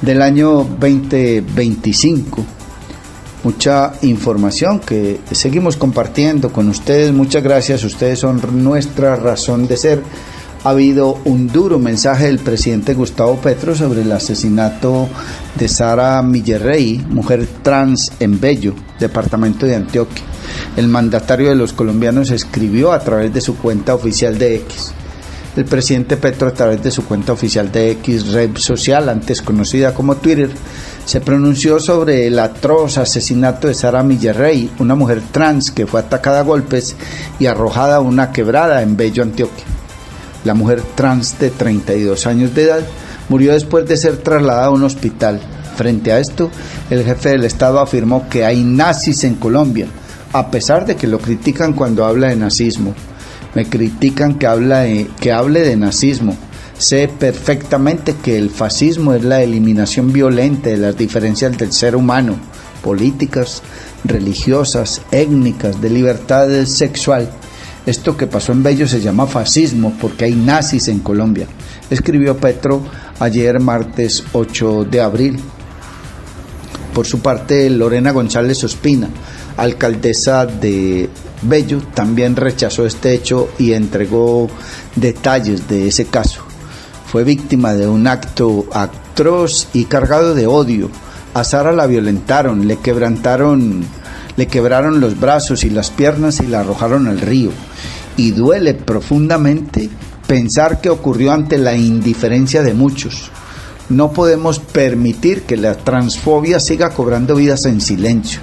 del año 2025. Mucha información que seguimos compartiendo con ustedes. Muchas gracias, ustedes son nuestra razón de ser. Ha habido un duro mensaje del presidente Gustavo Petro sobre el asesinato de Sara Millerrey, mujer trans en Bello, departamento de Antioquia. El mandatario de los colombianos escribió a través de su cuenta oficial de X. El presidente Petro, a través de su cuenta oficial de X, red social antes conocida como Twitter, se pronunció sobre el atroz asesinato de Sara Millerrey, una mujer trans que fue atacada a golpes y arrojada a una quebrada en Bello, Antioquia. La mujer trans de 32 años de edad murió después de ser trasladada a un hospital. Frente a esto, el jefe del Estado afirmó que hay nazis en Colombia, a pesar de que lo critican cuando habla de nazismo. Me critican que hable de nazismo. Sé perfectamente que el fascismo es la eliminación violenta de las diferencias del ser humano, políticas, religiosas, étnicas, de libertad sexual. Esto que pasó en Bello se llama fascismo porque hay nazis en Colombia, escribió Petro ayer martes 8 de abril. Por su parte, Lorena González Ospina, alcaldesa de Bello, también rechazó este hecho y entregó detalles de ese caso. Fue víctima de un acto atroz y cargado de odio. A Sara la violentaron, le quebraron los brazos y las piernas y la arrojaron al río. Y duele profundamente pensar que ocurrió ante la indiferencia de muchos. No podemos permitir que la transfobia siga cobrando vidas en silencio.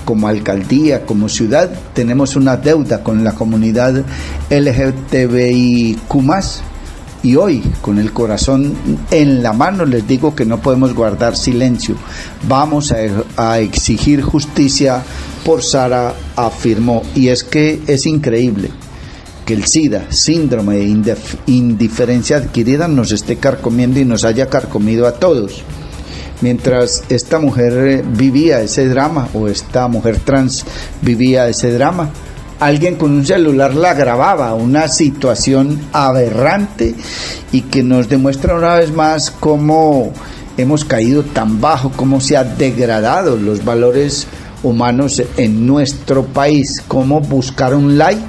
Como alcaldía, como ciudad, tenemos una deuda con la comunidad LGTBIQ+. Y hoy, con el corazón en la mano, les digo que no podemos guardar silencio. Vamos a exigir justicia por Sara, afirmó. Y es que es increíble que el SIDA, síndrome de indiferencia adquirida, nos esté carcomiendo y nos haya carcomido a todos. Mientras esta mujer vivía ese drama, o esta mujer trans vivía ese drama, alguien con un celular la grababa, una situación aberrante y que nos demuestra una vez más cómo hemos caído tan bajo, cómo se han degradado los valores humanos en nuestro país, cómo buscar un like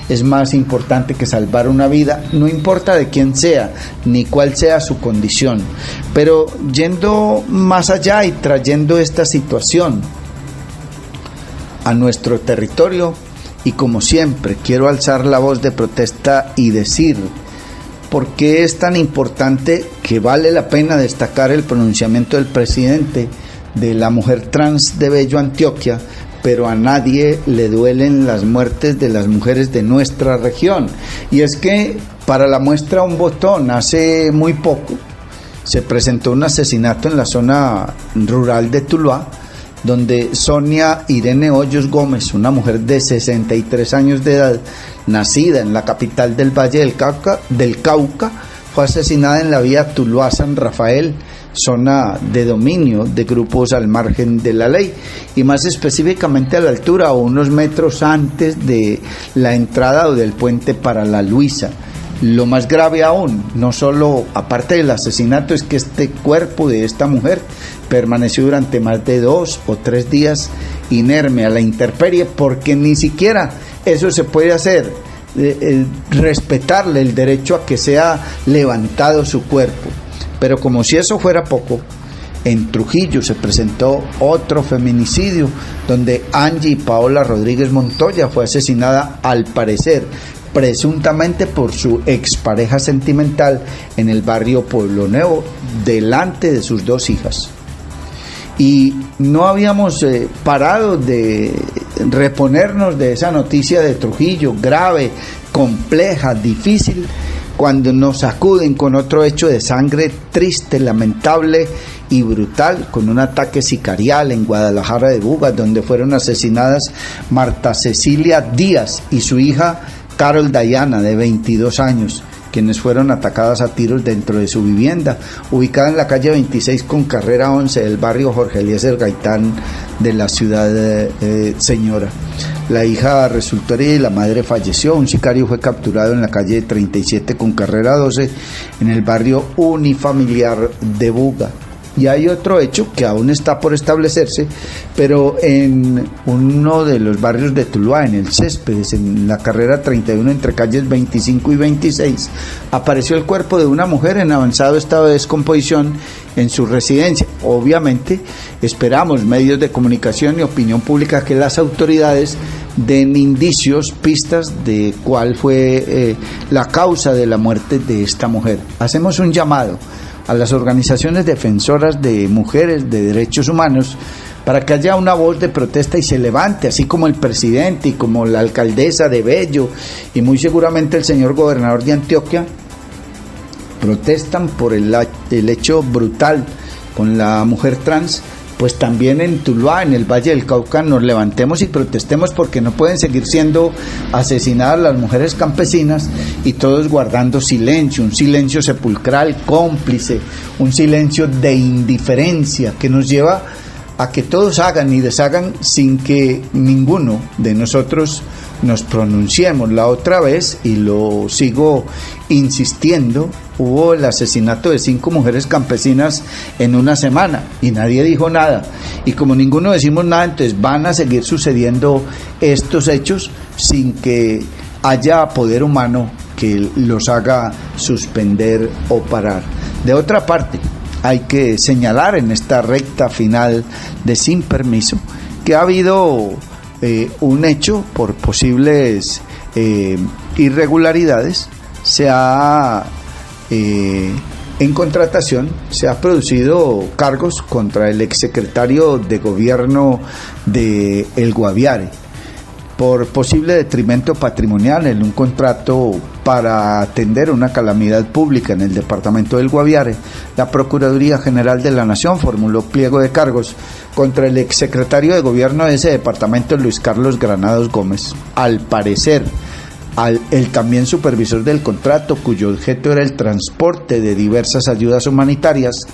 es más importante que salvar una vida, no importa de quién sea, ni cuál sea su condición. Pero yendo más allá y trayendo esta situación a nuestro territorio, y como siempre quiero alzar la voz de protesta y decir por qué es tan importante que vale la pena destacar el pronunciamiento del presidente de la mujer trans de Bello, Antioquia, pero a nadie le duelen las muertes de las mujeres de nuestra región. Y es que, para la muestra un botón, hace muy poco se presentó un asesinato en la zona rural de Tuluá, donde Sonia Irene Hoyos Gómez, una mujer de 63 años de edad, nacida en la capital del Valle del Cauca, fue asesinada en la vía Tuluá-San Rafael, zona de dominio de grupos al margen de la ley, y más específicamente a la altura o unos metros antes de la entrada o del puente para la Luisa. Lo más grave aún, no solo aparte del asesinato, es que este cuerpo de esta mujer permaneció durante más de 2 o 3 días inerme a la intemperie, porque ni siquiera eso se puede hacer, respetarle el derecho a que sea levantado su cuerpo. Pero como si eso fuera poco, en Trujillo se presentó otro feminicidio donde Angie Paola Rodríguez Montoya fue asesinada, al parecer presuntamente por su expareja sentimental, en el barrio Pueblo Nuevo, delante de sus 2 hijas. Y no habíamos parado de reponernos de esa noticia de Trujillo, grave, compleja, difícil, cuando nos acuden con otro hecho de sangre triste, lamentable y brutal, con un ataque sicarial en Guadalajara de Bugas, donde fueron asesinadas Marta Cecilia Díaz y su hija Carol Dayana, de 22 años, quienes fueron atacadas a tiros dentro de su vivienda, ubicada en la calle 26 con carrera 11 del barrio Jorge Eliezer Gaitán de la ciudad de Señora. La hija resultó herida y la madre falleció. Un sicario fue capturado en la calle 37 con carrera 12 en el barrio unifamiliar de Buga. Y hay otro hecho que aún está por establecerse, pero en uno de los barrios de Tuluá, en el Céspedes, en la carrera 31 entre calles 25 y 26, apareció el cuerpo de una mujer en avanzado estado de descomposición en su residencia. Obviamente esperamos medios de comunicación y opinión pública que las autoridades den indicios, pistas de cuál fue la causa de la muerte de esta mujer. Hacemos un llamado a las organizaciones defensoras de mujeres, de derechos humanos, para que haya una voz de protesta y se levante, así como el presidente y como la alcaldesa de Bello y muy seguramente el señor gobernador de Antioquia protestan por el hecho brutal con la mujer trans. Pues también en Tuluá, en el Valle del Cauca, nos levantemos y protestemos, porque no pueden seguir siendo asesinadas las mujeres campesinas y todos guardando silencio, un silencio sepulcral, cómplice, un silencio de indiferencia que nos lleva a que todos hagan y deshagan sin que ninguno de nosotros nos pronunciemos. La otra vez, y lo sigo insistiendo, hubo el asesinato de 5 mujeres campesinas en una semana y nadie dijo nada. Y como ninguno decimos nada, entonces van a seguir sucediendo estos hechos sin que haya poder humano que los haga suspender o parar. De otra parte, hay que señalar en esta recta final de Sin Permiso que ha habido un hecho por posibles irregularidades. En contratación se ha producido cargos contra el exsecretario de gobierno de El Guaviare por posible detrimento patrimonial en un contrato para atender una calamidad pública en el departamento del Guaviare. La Procuraduría General de la Nación formuló pliego de cargos contra el exsecretario de gobierno de ese departamento, Luis Carlos Granados Gómez. Al parecer, el también supervisor del contrato, cuyo objeto era el transporte de diversas ayudas humanitarias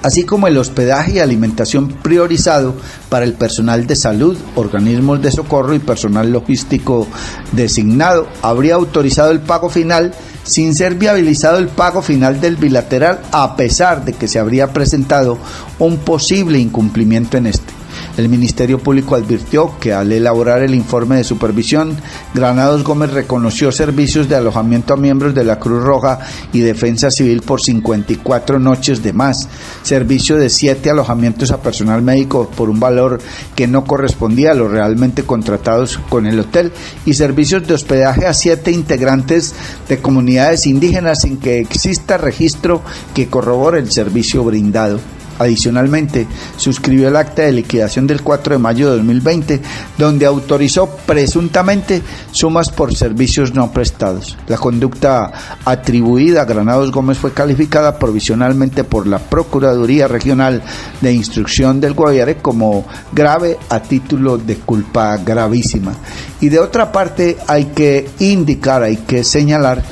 así como el hospedaje y alimentación priorizado para el personal de salud, organismos de socorro y personal logístico designado. Habría autorizado el pago final sin ser viabilizado el pago final del bilateral, a pesar de que se habría presentado un posible incumplimiento en este. El Ministerio Público advirtió que al elaborar el informe de supervisión, Granados Gómez reconoció servicios de alojamiento a miembros de la Cruz Roja y Defensa Civil por 54 noches de más, servicio de 7 alojamientos a personal médico por un valor que no correspondía a los realmente contratados con el hotel, y servicios de hospedaje a 7 integrantes de comunidades indígenas sin que exista registro que corrobore el servicio brindado. Adicionalmente, suscribió el acta de liquidación del 4 de mayo de 2020, donde autorizó presuntamente sumas por servicios no prestados. La conducta atribuida a Granados Gómez fue calificada provisionalmente por la Procuraduría Regional de Instrucción del Guaviare como grave a título de culpa gravísima. Y de otra parte, hay que indicar, hay que señalar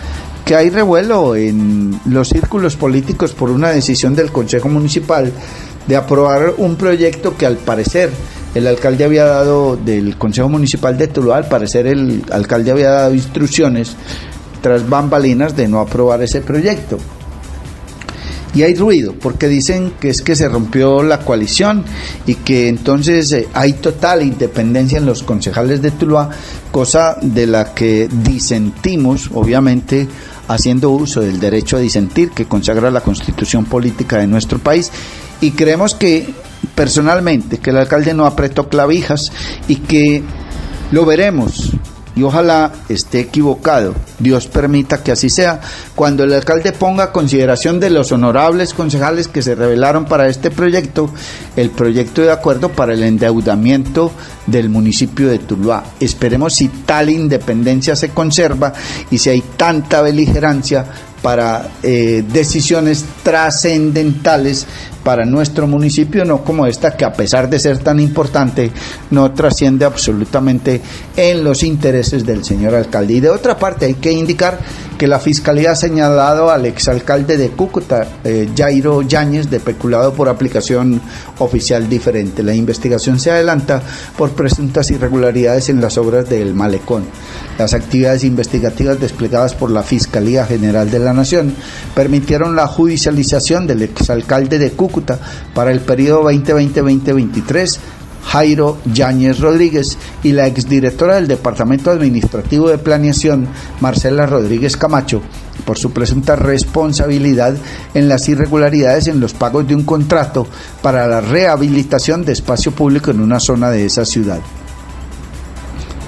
que hay revuelo en los círculos políticos por una decisión del Consejo Municipal de aprobar un proyecto que al parecer el alcalde había dado, del Consejo Municipal de Tuluá, al parecer el alcalde había dado instrucciones tras bambalinas de no aprobar ese proyecto. Y hay ruido, porque dicen que es que se rompió la coalición y que entonces hay total independencia en los concejales de Tuluá, cosa de la que disentimos, obviamente, haciendo uso del derecho a disentir que consagra la Constitución Política de nuestro país, y creemos que, personalmente, que el alcalde no apretó clavijas y que lo veremos, y ojalá esté equivocado, Dios permita que así sea, cuando el alcalde ponga a consideración de los honorables concejales que se rebelaron para este proyecto, el proyecto de acuerdo para el endeudamiento del municipio de Tuluá. Esperemos si tal independencia se conserva y si hay tanta beligerancia para decisiones trascendentales para nuestro municipio, no como esta que, a pesar de ser tan importante, no trasciende absolutamente en los intereses del señor alcalde. Y de otra parte, hay que indicar que la Fiscalía ha señalado al exalcalde de Cúcuta, Jairo Yáñez, de peculado por aplicación oficial diferente. La investigación se adelanta por presuntas irregularidades en las obras del Malecón. Las actividades investigativas desplegadas por la Fiscalía General de la Nación permitieron la judicialización del exalcalde de Cúcuta para el periodo 2020-2023, Jairo Yáñez Rodríguez, y la exdirectora del Departamento Administrativo de Planeación, Marcela Rodríguez Camacho, por su presunta responsabilidad en las irregularidades en los pagos de un contrato para la rehabilitación de espacio público en una zona de esa ciudad.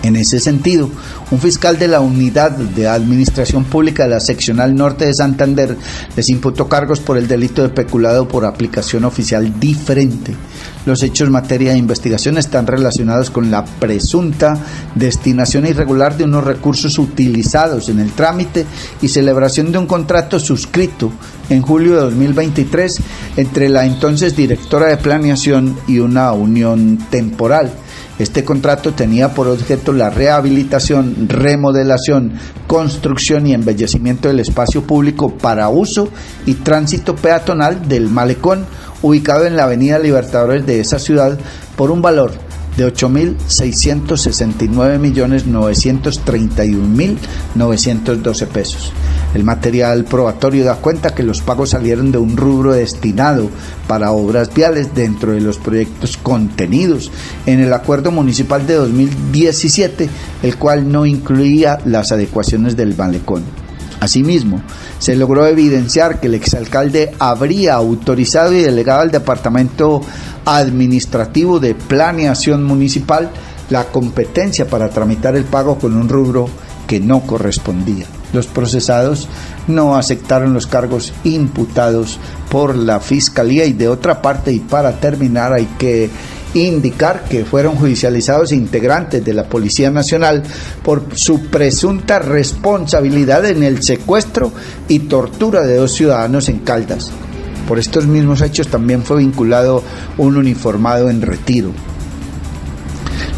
En ese sentido, un fiscal de la Unidad de Administración Pública de la Seccional Norte de Santander les imputó cargos por el delito de peculado por aplicación oficial diferente. Los hechos en materia de investigación están relacionados con la presunta destinación irregular de unos recursos utilizados en el trámite y celebración de un contrato suscrito en julio de 2023 entre la entonces directora de Planeación y una unión temporal. Este contrato tenía por objeto la rehabilitación, remodelación, construcción y embellecimiento del espacio público para uso y tránsito peatonal del Malecón, ubicado en la avenida Libertadores de esa ciudad, por un valor de 8.669.931.912 pesos. El material probatorio da cuenta que los pagos salieron de un rubro destinado para obras viales dentro de los proyectos contenidos en el acuerdo municipal de 2017, el cual no incluía las adecuaciones del Malecón. Asimismo, se logró evidenciar que el exalcalde habría autorizado y delegado al Departamento Administrativo de Planeación Municipal la competencia para tramitar el pago con un rubro que no correspondía. Los procesados no aceptaron los cargos imputados por la Fiscalía, y de otra parte, y para terminar, hay que indicar que fueron judicializados integrantes de la Policía Nacional por su presunta responsabilidad en el secuestro y tortura de 2 ciudadanos en Caldas. Por estos mismos hechos también fue vinculado un uniformado en retiro.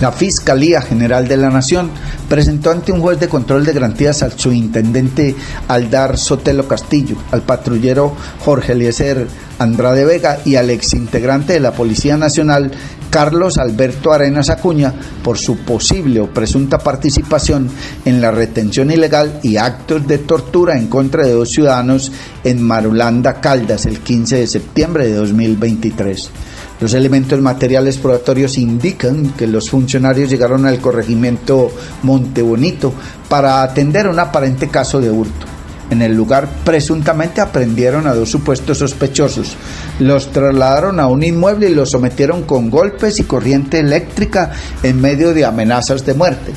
La Fiscalía General de la Nación presentó ante un juez de control de garantías al subintendente Aldar Sotelo Castillo, al patrullero Jorge Eliezer Andrade Vega y al exintegrante de la Policía Nacional Carlos Alberto Arenas Acuña por su posible o presunta participación en la retención ilegal y actos de tortura en contra de 2 ciudadanos en Marulanda, Caldas, el 15 de septiembre de 2023. Los elementos materiales probatorios indican que los funcionarios llegaron al corregimiento Montebonito para atender un aparente caso de hurto. En el lugar presuntamente aprendieron a 2 supuestos sospechosos, los trasladaron a un inmueble y los sometieron con golpes y corriente eléctrica en medio de amenazas de muerte.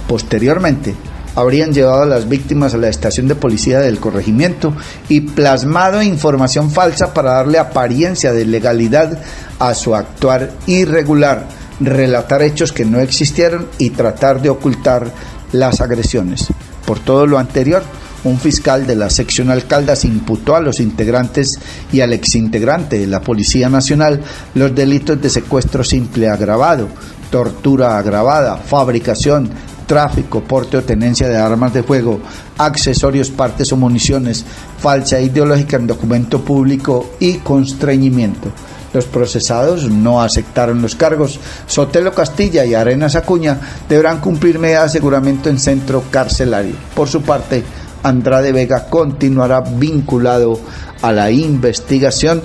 Posteriormente, habrían llevado a las víctimas a la estación de policía del corregimiento y plasmado información falsa para darle apariencia de legalidad a su actuar irregular, relatar hechos que no existieron y tratar de ocultar las agresiones. Por todo lo anterior, un fiscal de la seccional Caldas imputó a los integrantes y al exintegrante de la Policía Nacional los delitos de secuestro simple agravado, tortura agravada, fabricación, tráfico, porte o tenencia de armas de fuego, accesorios, partes o municiones, falsa ideológica en documento público y constreñimiento. Los procesados no aceptaron los cargos. Sotelo Castilla y Arenas Acuña deberán cumplir medida de aseguramiento en centro carcelario. Por su parte, Andrade Vega continuará vinculado a la investigación.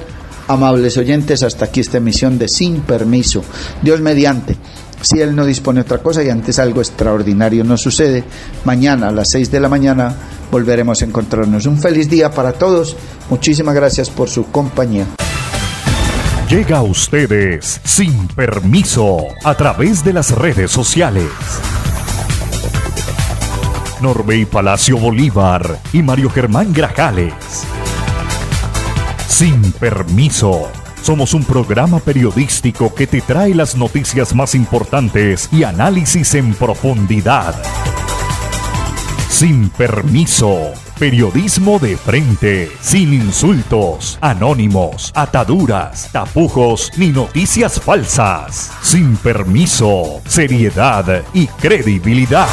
Amables oyentes, hasta aquí esta emisión de Sin Permiso. Dios mediante, si Él no dispone otra cosa y antes algo extraordinario nos sucede, mañana a las 6 de la mañana volveremos a encontrarnos. Un feliz día para todos. Muchísimas gracias por su compañía. Llega a ustedes Sin Permiso a través de las redes sociales. Norbey Palacio Bolívar y Mario Germán Grajales. Sin Permiso. Somos un programa periodístico que te trae las noticias más importantes y análisis en profundidad. Sin Permiso. Periodismo de frente, sin insultos, anónimos, ataduras, tapujos ni noticias falsas. Sin Permiso. Seriedad y credibilidad.